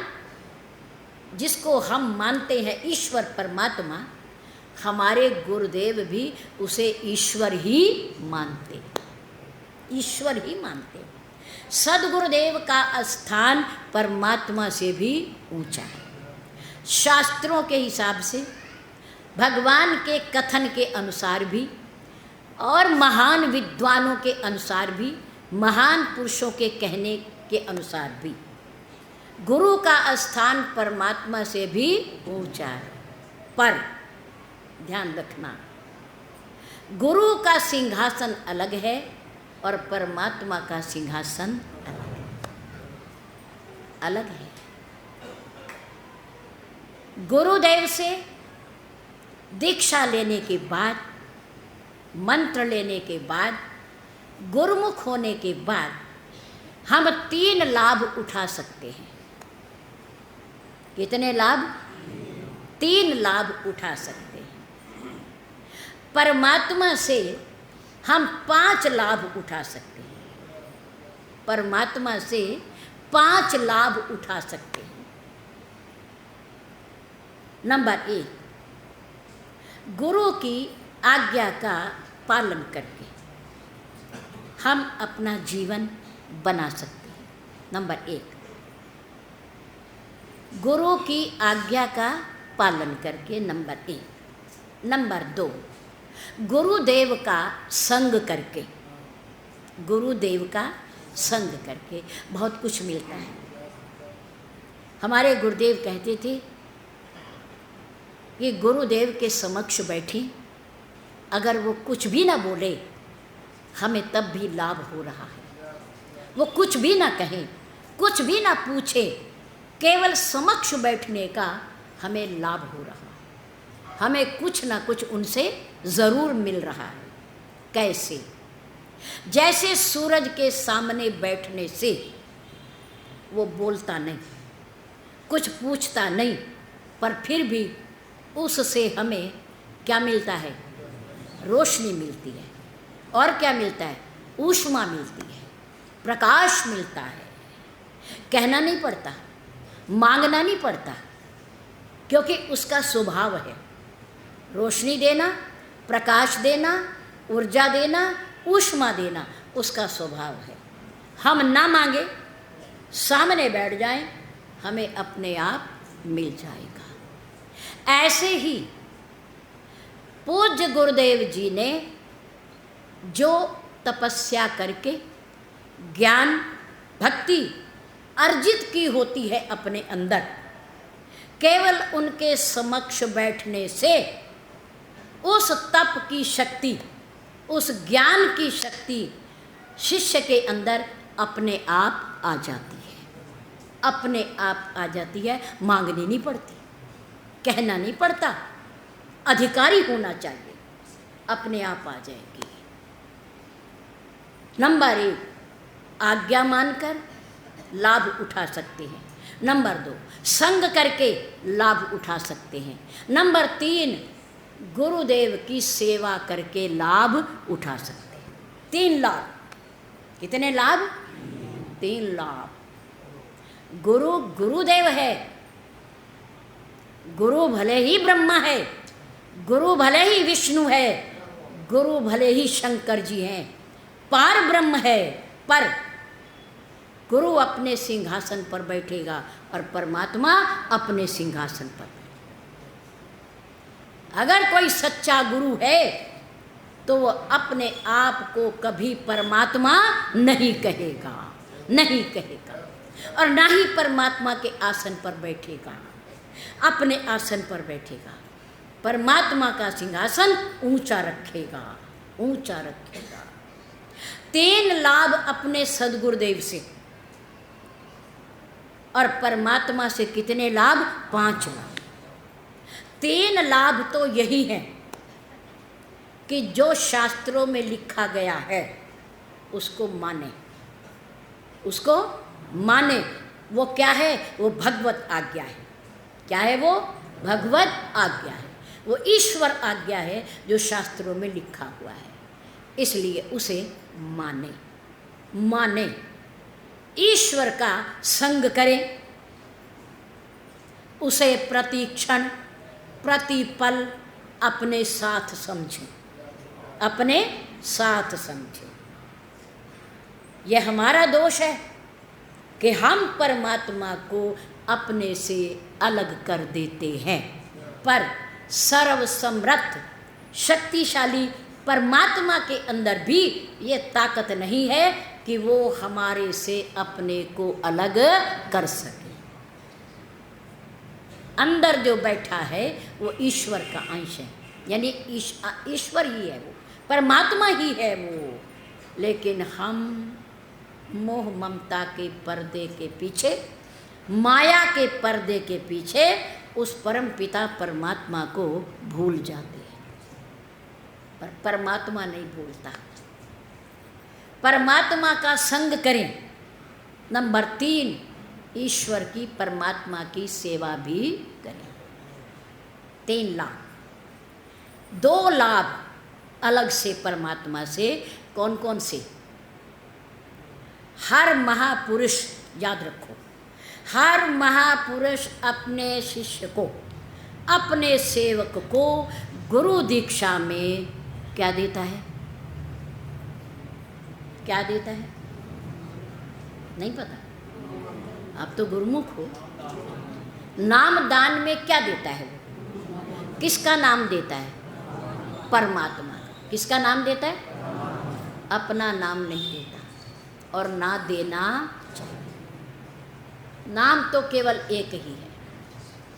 जिसको हम मानते हैं ईश्वर परमात्मा, हमारे गुरुदेव भी उसे ईश्वर ही मानते, ईश्वर ही मानते। सदगुरुदेव का स्थान परमात्मा से भी ऊंचा है। शास्त्रों के हिसाब से, भगवान के कथन के अनुसार भी और महान विद्वानों के अनुसार भी, महान पुरुषों के कहने के अनुसार भी गुरु का स्थान परमात्मा से भी ऊंचा है। पर ध्यान रखना, गुरु का सिंहासन अलग है और परमात्मा का सिंहासन अलग है। गुरुदेव से दीक्षा लेने के बाद, मंत्र लेने के बाद, गुरुमुख होने के बाद हम 3 लाभ उठा सकते हैं। कितने लाभ? 3 लाभ उठा सकते हैं। परमात्मा से हम 5 लाभ उठा सकते हैं। परमात्मा से 5 लाभ उठा सकते हैं। नंबर 1, गुरु की आज्ञा का पालन करके हम अपना जीवन बना सकते हैं। नंबर 1, गुरु की आज्ञा का पालन करके। नंबर 1। नंबर 2, गुरुदेव का संग करके। गुरुदेव का संग करके बहुत कुछ मिलता है। हमारे गुरुदेव कहते थे कि गुरुदेव के समक्ष बैठी, अगर वो कुछ भी ना बोले हमें तब भी लाभ हो रहा है। वो कुछ भी ना कहें, कुछ भी ना पूछे, केवल समक्ष बैठने का हमें लाभ हो रहा है। हमें कुछ ना कुछ उनसे ज़रूर मिल रहा है। कैसे? जैसे सूरज के सामने बैठने से वो बोलता नहीं, कुछ पूछता नहीं, पर फिर भी उससे हमें क्या मिलता है? रोशनी मिलती है। और क्या मिलता है? ऊष्मा मिलती है, प्रकाश मिलता है। कहना नहीं पड़ता, मांगना नहीं पड़ता, क्योंकि उसका स्वभाव है रोशनी देना, प्रकाश देना, ऊर्जा देना, ऊष्मा देना, उसका स्वभाव है। हम ना मांगे, सामने बैठ जाएं, हमें अपने आप मिल जाएगा। ऐसे ही पूज्य गुरुदेव जी ने जो तपस्या करके ज्ञान भक्ति अर्जित की होती है अपने अंदर, केवल उनके समक्ष बैठने से उस तप की शक्ति, उस ज्ञान की शक्ति शिष्य के अंदर अपने आप आ जाती है। अपने आप आ जाती है, मांगनी नहीं पड़ती, कहना नहीं पड़ता, अधिकारी होना चाहिए, अपने आप आ जाएगी। नंबर 1, आज्ञा मानकर लाभ उठा सकते हैं। नंबर 2, संग करके लाभ उठा सकते हैं। नंबर 3, गुरुदेव की सेवा करके लाभ उठा सकते हैं। 3 लाभ। कितने लाभ? 3 लाभ। गुरु गुरुदेव है, गुरु भले ही ब्रह्मा है, गुरु भले ही विष्णु है, गुरु भले ही शंकर जी हैं, पार ब्रह्म है, पर गुरु अपने सिंहासन पर बैठेगा और परमात्मा अपने सिंहासन पर बैठेगा। अगर कोई सच्चा गुरु है तो वो अपने आप को कभी परमात्मा नहीं कहेगा, नहीं कहेगा, और ना ही परमात्मा के आसन पर बैठेगा, अपने आसन पर बैठेगा। परमात्मा का सिंहासन ऊंचा रखेगा, ऊंचा रखेगा। 3 लाभ अपने सदगुरुदेव से, और परमात्मा से कितने लाभ? 5 लाभ। तीन लाभ तो यही है कि जो शास्त्रों में लिखा गया है उसको माने, उसको माने। वो क्या है? वो भगवत आज्ञा है। क्या है वो? भगवत आज्ञा है, वो ईश्वर आज्ञा है जो शास्त्रों में लिखा हुआ है, इसलिए उसे माने। माने, ईश्वर का संग करें, उसे प्रतिक्षण प्रतिपल अपने साथ समझें, अपने साथ समझें। यह हमारा दोष है कि हम परमात्मा को अपने से अलग कर देते हैं, पर सर्वसमर्थ शक्तिशाली परमात्मा के अंदर भी ये ताकत नहीं है कि वो हमारे से अपने को अलग कर सके। अंदर जो बैठा है वो ईश्वर का अंश है, यानी ईश्वर ही है, वो परमात्मा ही है वो। लेकिन हम मोह ममता के पर्दे के पीछे, माया के पर्दे के पीछे उस परम पिता परमात्मा को भूल जाते हैं, पर परमात्मा नहीं भूलता। परमात्मा का संग करें। नंबर 3, ईश्वर की परमात्मा की सेवा भी करें। 3 लाभ। 2 लाभ अलग से परमात्मा से। कौन कौन से? हर महापुरुष, याद रखो, हर महापुरुष अपने शिष्य को, अपने सेवक को गुरु दीक्षा में क्या देता है? क्या देता है? नहीं पता? आप तो गुरुमुख हो। नाम दान में क्या देता है वो? किसका नाम देता है? परमात्मा का। किसका नाम देता है? अपना नाम नहीं देता, और ना देना चाहिए। नाम तो केवल एक ही है,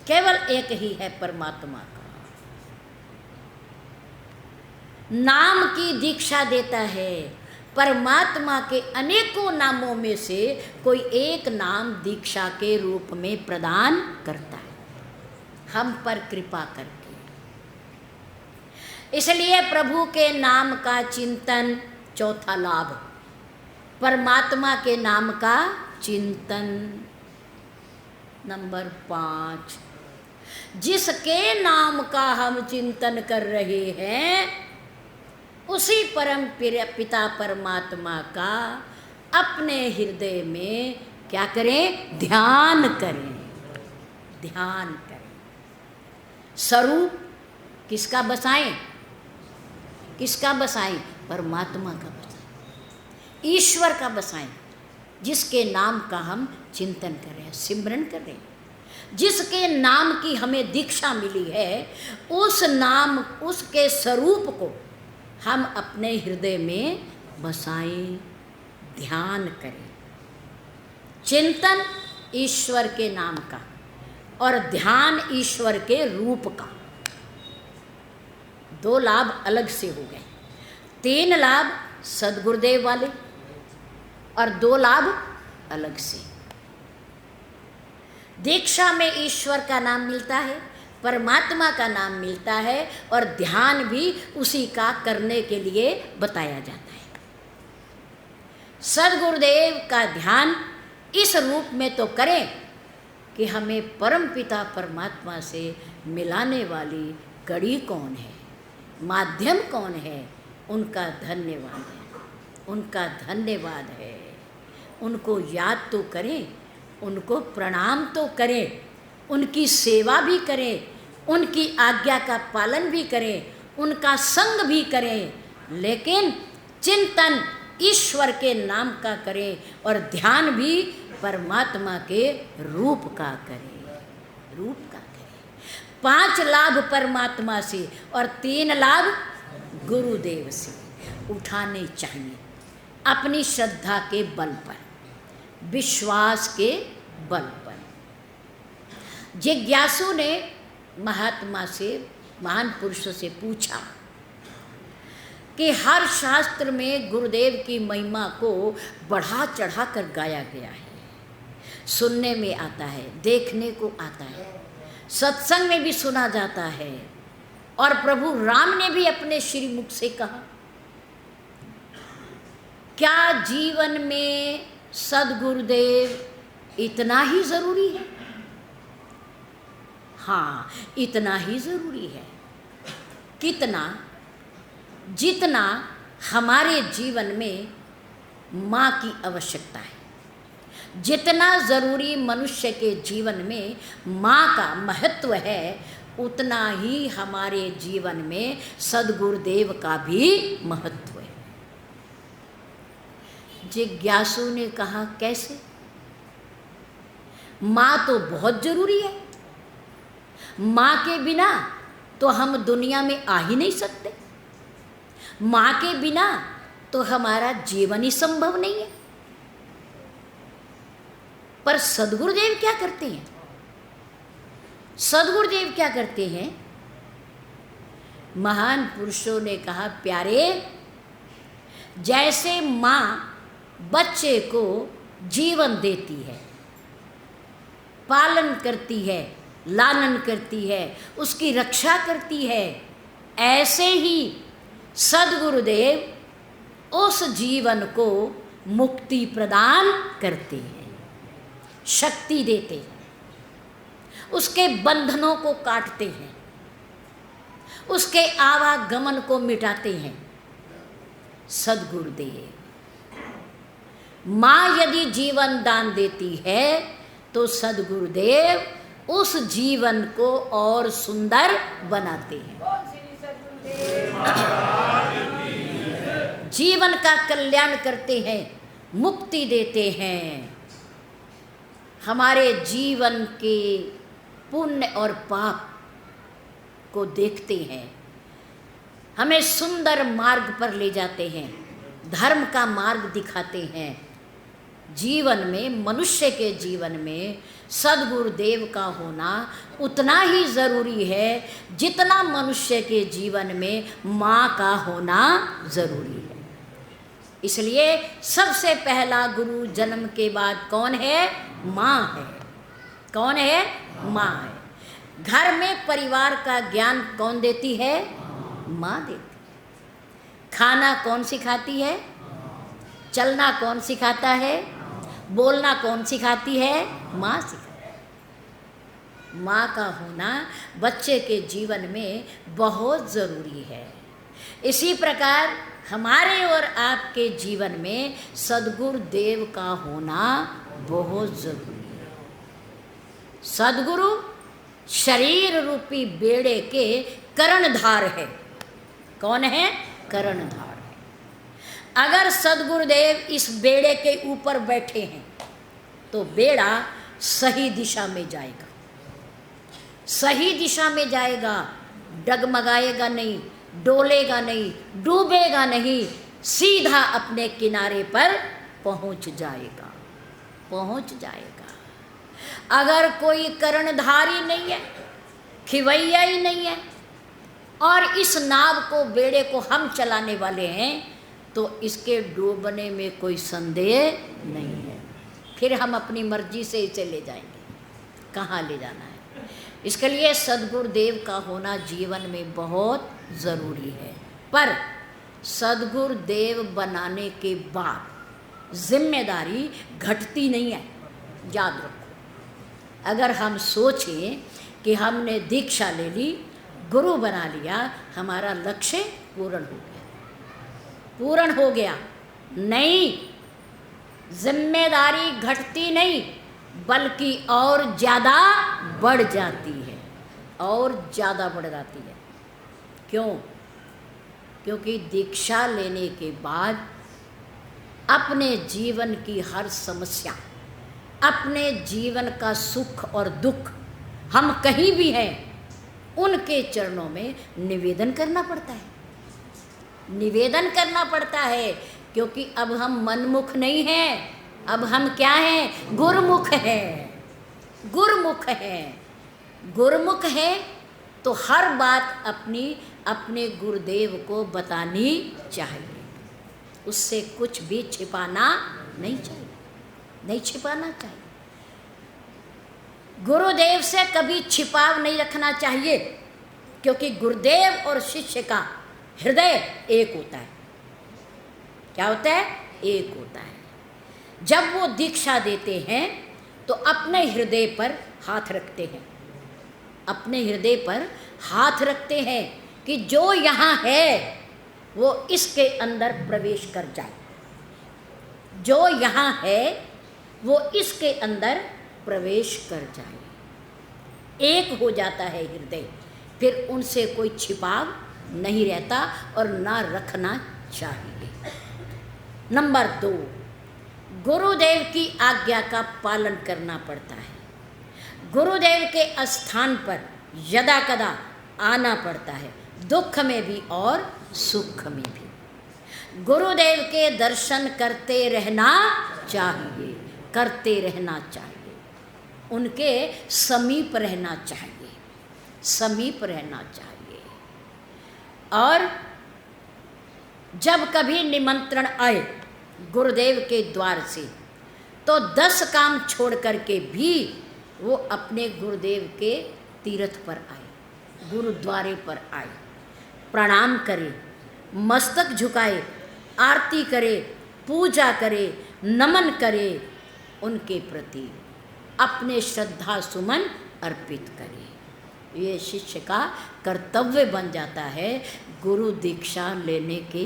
केवल एक ही है परमात्मा का। नाम की दीक्षा देता है। परमात्मा के अनेकों नामों में से कोई एक नाम दीक्षा के रूप में प्रदान करता है, हम पर कृपा करके। इसलिए प्रभु के नाम का चिंतन, चौथा लाभ, परमात्मा के नाम का चिंतन। नंबर 5, जिसके नाम का हम चिंतन कर रहे हैं उसी परम पिता परमात्मा का अपने हृदय में क्या करें? ध्यान करें, ध्यान करें। स्वरूप किसका बसाएं? किसका बसाएं? परमात्मा का बसाएं, ईश्वर का बसाएं, जिसके नाम का हम चिंतन कर रहे हैं, सिमरन कर रहे हैं, जिसके नाम की हमें दीक्षा मिली है, उस नाम, उसके स्वरूप को हम अपने हृदय में बसाएं, ध्यान करें। चिंतन ईश्वर के नाम का और ध्यान ईश्वर के रूप का। 2 लाभ अलग से हो गए। 3 लाभ सद्गुरुदेव वाले और 2 लाभ अलग से। दीक्षा में ईश्वर का नाम मिलता है, परमात्मा का नाम मिलता है, और ध्यान भी उसी का करने के लिए बताया जाता है। सद्गुरुदेव का ध्यान इस रूप में तो करें कि हमें परम पिता परमात्मा से मिलाने वाली कड़ी कौन है, माध्यम कौन है, उनका धन्यवाद है, उनका धन्यवाद है। उनको याद तो करें, उनको प्रणाम तो करें, उनकी सेवा भी करें, उनकी आज्ञा का पालन भी करें, उनका संग भी करें, लेकिन चिंतन ईश्वर के नाम का करें और ध्यान भी परमात्मा के रूप का करें, रूप का करें। 5 लाभ परमात्मा से और 3 लाभ गुरुदेव से उठाने चाहिए, अपनी श्रद्धा के बल पर, विश्वास के बल पर। जिज्ञासु ने महात्मा से, महान पुरुषों से पूछा कि हर शास्त्र में गुरुदेव की महिमा को बढ़ा चढ़ा कर गाया गया है, सुनने में आता है, देखने को आता है, सत्संग में भी सुना जाता है, और प्रभु राम ने भी अपने श्री मुख से कहा। क्या जीवन में सद्गुरुदेव इतना ही जरूरी है? हाँ, इतना ही जरूरी है। कितना? जितना हमारे जीवन में माँ की आवश्यकता है, जितना जरूरी मनुष्य के जीवन में माँ का महत्व है, उतना ही हमारे जीवन में सद्गुरुदेव का भी महत्व है। जिज्ञासु ने कहा, कैसे? माँ तो बहुत जरूरी है, माँ के बिना तो हम दुनिया में आ ही नहीं सकते, माँ के बिना तो हमारा जीवन ही संभव नहीं है। पर सद्गुरुदेव क्या करते हैं? सद्गुरुदेव क्या करते हैं? महान पुरुषों ने कहा, प्यारे, जैसे माँ बच्चे को जीवन देती है, पालन करती है, लालन करती है, उसकी रक्षा करती है, ऐसे ही सद्गुरुदेव उस जीवन को मुक्ति प्रदान करते हैं, शक्ति देते हैं, उसके बंधनों को काटते हैं, उसके आवागमन को मिटाते हैं। सद्गुरुदेव, माँ यदि जीवन दान देती है तो सद्गुरुदेव उस जीवन को और सुंदर बनाते हैं, जीवन का कल्याण करते हैं, मुक्ति देते हैं, हमारे जीवन के पुण्य और पाप को देखते हैं, हमें सुंदर मार्ग पर ले जाते हैं, धर्म का मार्ग दिखाते हैं। जीवन में, मनुष्य के जीवन में सद्गुरुदेव का होना उतना ही ज़रूरी है जितना मनुष्य के जीवन में माँ का होना ज़रूरी है। इसलिए सबसे पहला गुरु जन्म के बाद कौन है? माँ है। कौन है? माँ है। घर में परिवार का ज्ञान कौन देती है? माँ देती। खाना कौन सिखाती है? चलना कौन सिखाता है? बोलना कौन सिखाती है? माँ सिखाती है। माँ का होना बच्चे के जीवन में बहुत ज़रूरी है। इसी प्रकार हमारे और आपके जीवन में सद्गुरुदेव का होना बहुत ज़रूरी है। सद्गुरु शरीर रूपी बेड़े के कर्णधार है। कौन है? कर्णधार है। अगर सद्गुरुदेव इस बेड़े के ऊपर बैठे हैं तो बेड़ा सही दिशा में जाएगा, सही दिशा में जाएगा, डगमगाएगा नहीं, डोलेगा नहीं, डूबेगा नहीं, सीधा अपने किनारे पर पहुंच जाएगा, पहुंच जाएगा। अगर कोई कर्णधारी नहीं है, खिवैया ही नहीं है, और इस नाव को, बेड़े को हम चलाने वाले हैं, तो इसके डूबने में कोई संदेह नहीं है। फिर हम अपनी मर्जी से इसे ले जाएंगे, कहाँ ले जाना है। इसके लिए सद्गुरुदेव का होना जीवन में बहुत ज़रूरी है। पर सद्गुरुदेव बनाने के बाद जिम्मेदारी घटती नहीं है, याद रखो। अगर हम सोचें कि हमने दीक्षा ले ली, गुरु बना लिया, हमारा लक्ष्य पूर्ण हो गया, पूर्ण हो गया, नहीं, जिम्मेदारी घटती नहीं, बल्कि और ज़्यादा बढ़ जाती है, और ज़्यादा बढ़ जाती है। क्यों? क्योंकि दीक्षा लेने के बाद अपने जीवन की हर समस्या, अपने जीवन का सुख और दुख, हम कहीं भी हैं, उनके चरणों में निवेदन करना पड़ता है, निवेदन करना पड़ता है। क्योंकि अब हम मनमुख नहीं हैं, अब हम क्या हैं? गुरुमुख हैं, गुरुमुख हैं। गुरुमुख हैं तो हर बात अपने गुरुदेव को बतानी चाहिए, उससे कुछ भी छिपाना नहीं चाहिए, नहीं छिपाना चाहिए। गुरुदेव से कभी छिपाव नहीं रखना चाहिए, क्योंकि गुरुदेव और शिष्य का हृदय एक होता है। क्या होता है? एक होता है। जब वो दीक्षा देते हैं तो अपने हृदय पर हाथ रखते हैं, अपने हृदय पर हाथ रखते हैं कि जो यहाँ है वो इसके अंदर प्रवेश कर जाए, जो यहाँ है वो इसके अंदर प्रवेश कर जाए। एक हो जाता है हृदय, फिर उनसे कोई छिपाव नहीं रहता और ना रखना चाहिए। नंबर 2, गुरुदेव की आज्ञा का पालन करना पड़ता है। गुरुदेव के स्थान पर यदा कदा आना पड़ता है, दुख में भी और सुख में भी। गुरुदेव के दर्शन करते रहना चाहिए, करते रहना चाहिए। उनके समीप रहना चाहिए, समीप रहना चाहिए। और जब कभी निमंत्रण आए गुरुदेव के द्वार से, तो 10 काम छोड़ करके भी वो अपने गुरुदेव के तीर्थ पर आए, गुरुद्वारे पर आए, प्रणाम करे, मस्तक झुकाए, आरती करे, पूजा करे, नमन करे, उनके प्रति अपने श्रद्धा सुमन अर्पित करे। ये शिष्य का कर्तव्य बन जाता है। गुरु दीक्षा लेने के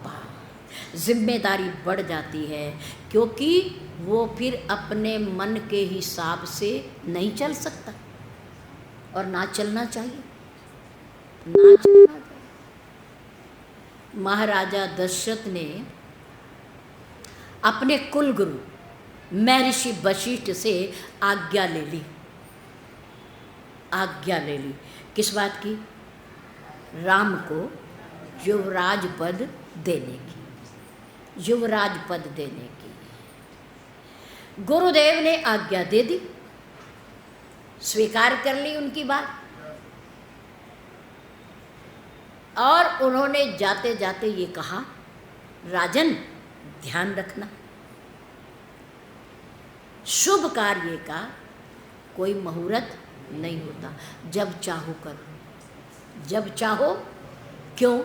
बाद जिम्मेदारी बढ़ जाती है, क्योंकि वो फिर अपने मन के हिसाब से नहीं चल सकता, और ना चलना चाहिए, ना चलना चाहिए। महाराजा दशरथ ने अपने कुल गुरु महर्षि वशिष्ठ से आज्ञा ले ली, आज्ञा ले ली। किस बात की? राम को युवराज पद देने की, युवराज पद देने की। गुरुदेव ने आज्ञा दे दी, स्वीकार कर ली उनकी बात, और उन्होंने जाते जाते ये कहा, राजन ध्यान रखना, शुभ कार्य का कोई मुहूर्त नहीं होता, जब चाहो करो, जब चाहो। क्यों?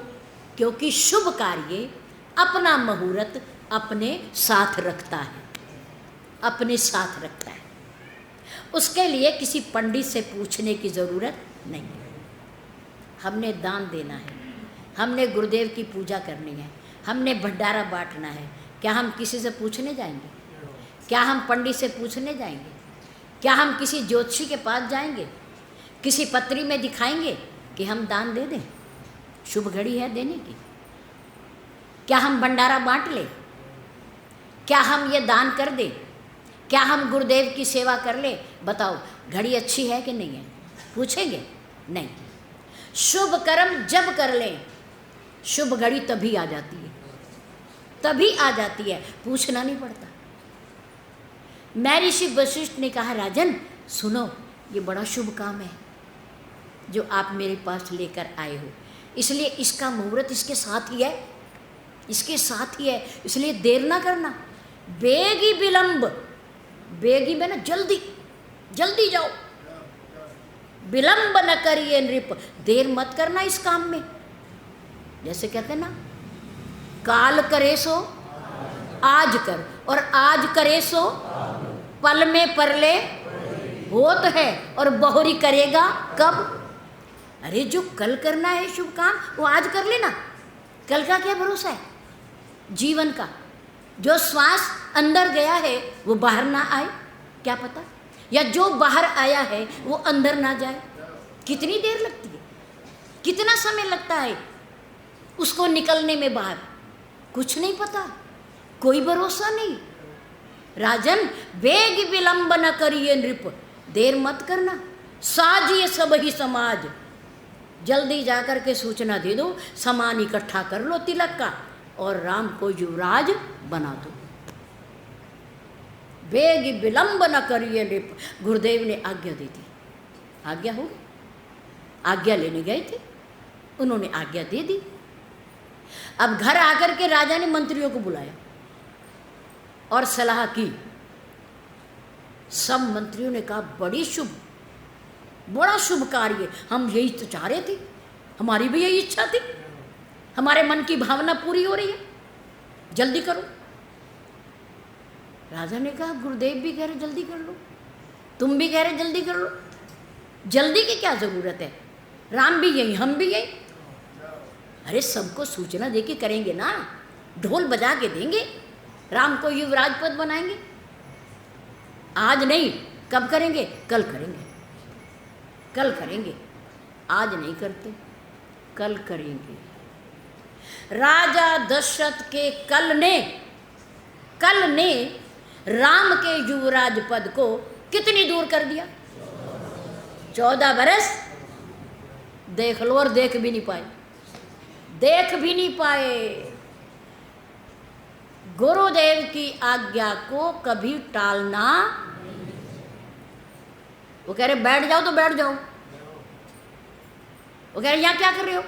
क्योंकि शुभ कार्य अपना मुहूर्त अपने साथ रखता है, अपने साथ रखता है। उसके लिए किसी पंडित से पूछने की ज़रूरत नहीं है। हमने दान देना है, हमने गुरुदेव की पूजा करनी है, हमने भंडारा बांटना है, क्या हम किसी से पूछने जाएंगे? क्या हम पंडित से पूछने जाएंगे? क्या हम किसी ज्योतिषी के पास जाएंगे? किसी पत्री में दिखाएंगे कि हम दान दे दें, शुभ घड़ी है देने की? क्या हम भंडारा बांट लें? क्या हम ये दान कर दें? क्या हम गुरुदेव की सेवा कर ले? बताओ, घड़ी अच्छी है कि नहीं है? पूछेंगे? नहीं। शुभ कर्म जब कर लें, शुभ घड़ी तभी आ जाती है, तभी आ जाती है, पूछना नहीं पड़ता। महर्षि वशिष्ठ ने कहा, राजन सुनो, ये बड़ा शुभ काम है जो आप मेरे पास लेकर आए हो, इसलिए इसका मुहूर्त इसके साथ ही है, इसके साथ ही है, इसलिए देर ना करना। बेगी विलंब, बेगी में ना जल्दी, जल्दी जाओ, विलंब न करिए नृप, देर मत करना इस काम में। जैसे कहते ना, काल करे सो आज कर, और आज करे सो पल में परले होत है, और बहुरी करेगा कब? अरे जो कल करना है शुभ काम, वो आज कर लेना। कल का क्या भरोसा है? जीवन का जो श्वास अंदर गया है वो बाहर ना आए, क्या पता, या जो बाहर आया है वो अंदर ना जाए। कितनी देर लगती है, कितना समय लगता है उसको निकलने में बाहर, कुछ नहीं पता, कोई भरोसा नहीं। राजन वेग विलंब न करिए नृप, देर मत करना। साजिए सब ही समाज, जल्दी जाकर के सूचना दे दो, सामान इकट्ठा कर लो तिलक का, और राम को युवराज बना दो। वेग विलंब न करिए नृप, गुरुदेव ने आज्ञा दी थी, आज्ञा हो गई, आज्ञा लेने गए थे, उन्होंने आज्ञा दे दी। अब घर आकर के राजा ने मंत्रियों को बुलाया और सलाह की, सब मंत्रियों ने कहा बड़ी शुभ, बड़ा शुभ कार्य, हम यही तो चाह रहे थे, हमारी भी यही इच्छा थी, हमारे मन की भावना पूरी हो रही है, जल्दी करो। राजा ने कहा गुरुदेव भी कह रहे जल्दी कर लो, तुम भी कह रहे जल्दी कर लो, जल्दी की क्या जरूरत है, राम भी यही हम भी यही। अरे सबको सूचना दे के करेंगे ना, ढोल बजा के देंगे, राम को युवराज पद बनाएंगे। आज नहीं, कब करेंगे? कल करेंगे, कल करेंगे, आज नहीं करते, कल करेंगे। राजा दशरथ के कल ने राम के युवराज पद को कितनी दूर कर दिया? 14 बरस। देख लो, और देख भी नहीं पाए, देख भी नहीं पाए। गुरुदेव की आज्ञा को कभी टालना। वो कह रहे बैठ जाओ तो बैठ जाओ, वो कह रहे यहाँ क्या कर रहे हो,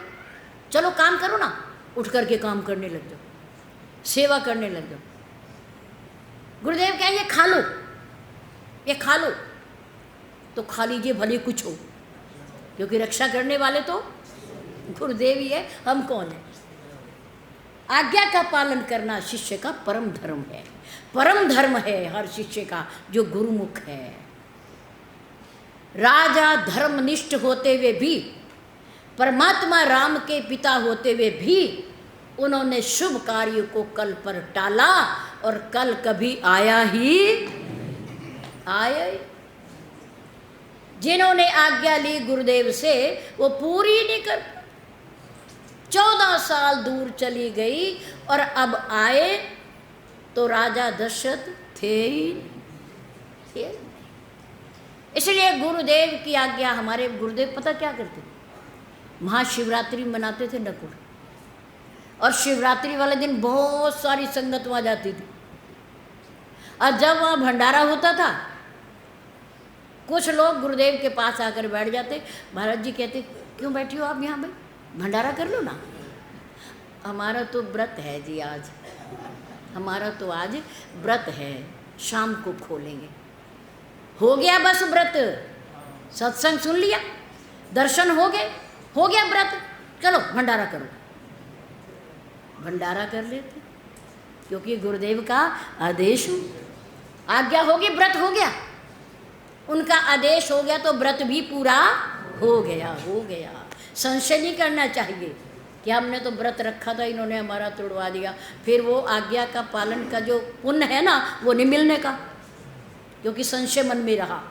चलो काम करो ना, उठ करके काम करने लग जाओ, सेवा करने लग जाओ। गुरुदेव कहें ये खा लो, ये खा लो, तो खा लीजिए भले कुछ हो, क्योंकि रक्षा करने वाले तो गुरुदेव ही है, हम कौन है। आज्ञा का पालन करना शिष्य का परम धर्म है, परम धर्म है हर शिष्य का जो गुरुमुख है। राजा धर्मनिष्ठ होते हुए भी, परमात्मा राम के पिता होते हुए भी उन्होंने शुभ कार्य को कल पर टाला, और कल कभी आया ही आया ही। जिन्होंने आज्ञा ली गुरुदेव से वो पूरी नहीं कर, 14 साल दूर चली गई और अब आए तो राजा दशरथ थे ही थे। इसलिए गुरुदेव की आज्ञा, हमारे गुरुदेव पता क्या करते, महाशिवरात्रि मनाते थे नकुल, और शिवरात्रि वाले दिन बहुत सारी संगत वहाँ जाती थी, और जब वहाँ भंडारा होता था कुछ लोग गुरुदेव के पास आकर बैठ जाते। महाराज जी कहते क्यों बैठी हो आप यहाँ पे, भंडारा कर लो ना। हमारा तो व्रत है जी, आज हमारा तो आज व्रत है, शाम को खोलेंगे। हो गया बस व्रत, सत्संग सुन लिया, दर्शन हो गए, हो गया व्रत, चलो भंडारा करो। भंडारा कर लेते, क्योंकि गुरुदेव का आदेश हो, आज्ञा होगी, व्रत हो गया, उनका आदेश हो गया तो व्रत भी पूरा हो गया, हो गया। संशय नहीं करना चाहिए कि हमने तो व्रत रखा था, इन्होंने हमारा तोड़वा दिया, फिर वो आज्ञा का पालन का जो पुण्य है ना वो नहीं मिलने का, क्योंकि संशय मन में रहा।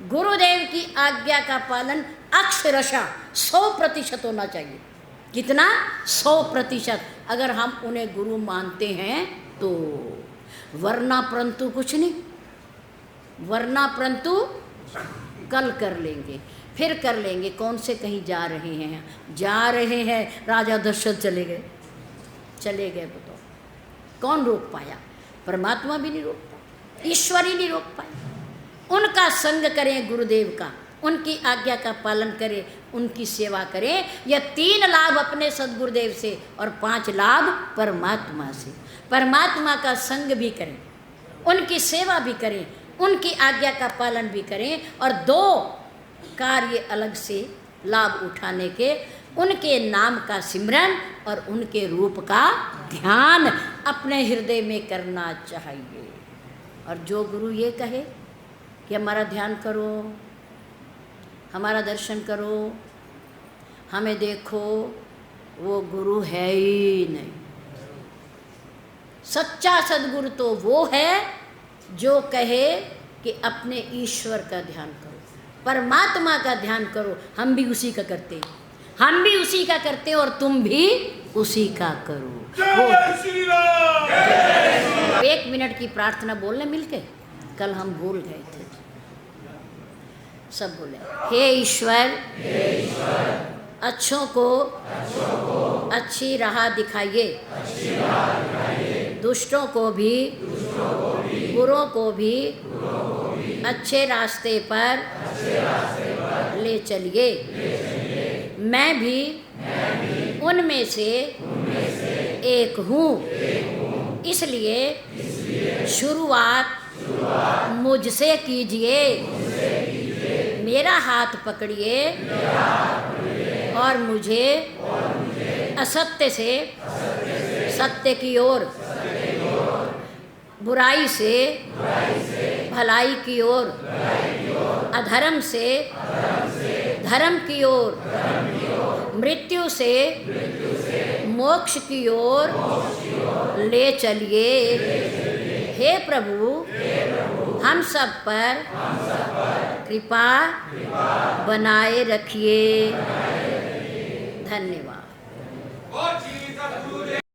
गुरुदेव की आज्ञा का पालन अक्षरशः 100% होना चाहिए। कितना? 100%। अगर हम उन्हें गुरु मानते हैं तो, वरना परंतु कुछ नहीं, वरना परंतु कल कर लेंगे, फिर कर लेंगे। कौन से कहीं जा रहे हैं, जा रहे हैं, राजा दशरथ चले गए, चले गए, बताओ कौन रोक पाया? परमात्मा भी नहीं रोक पाया, ईश्वर ही नहीं रोक पाया। उनका संग करें गुरुदेव का, उनकी आज्ञा का पालन करें, उनकी सेवा करें। यह 3 लाभ अपने सद्गुरुदेव से और 5 लाभ परमात्मा से। परमात्मा का संग भी करें, उनकी सेवा भी करें, उनकी आज्ञा का पालन भी करें, और 2 कार्य अलग से लाभ उठाने के, उनके नाम का सिमरन और उनके रूप का ध्यान अपने हृदय में करना चाहिए। और जो गुरु ये कहे कि हमारा ध्यान करो, हमारा दर्शन करो, हमें देखो, वो गुरु है ही नहीं। सच्चा सद्गुरु तो वो है जो कहे कि अपने ईश्वर का ध्यान करो, परमात्मा का ध्यान करो। हम भी उसी का करते हैं, हम भी उसी का करते हैं, और तुम भी उसी का करो।
जय श्री राम।
1 मिनट की प्रार्थना बोलने मिलके, कल हम भूल गए थे, सब बोले। हे ईश्वर, अच्छों को अच्छी राह दिखाइए, दुष्टों को भी, बुरों को भी अच्छे रास्ते पर ले चलिए। मैं भी उनमें से एक हूँ, इसलिए शुरुआत मुझसे कीजिए, मेरा हाथ पकड़िए और मुझे असत्य से सत्य की ओर, बुराई से भलाई की ओर, अधर्म से धर्म की ओर, मृत्यु से मोक्ष की ओर ले चलिए। हे प्रभु, हम सब पर कृपा बनाए रखिए। धन्यवाद।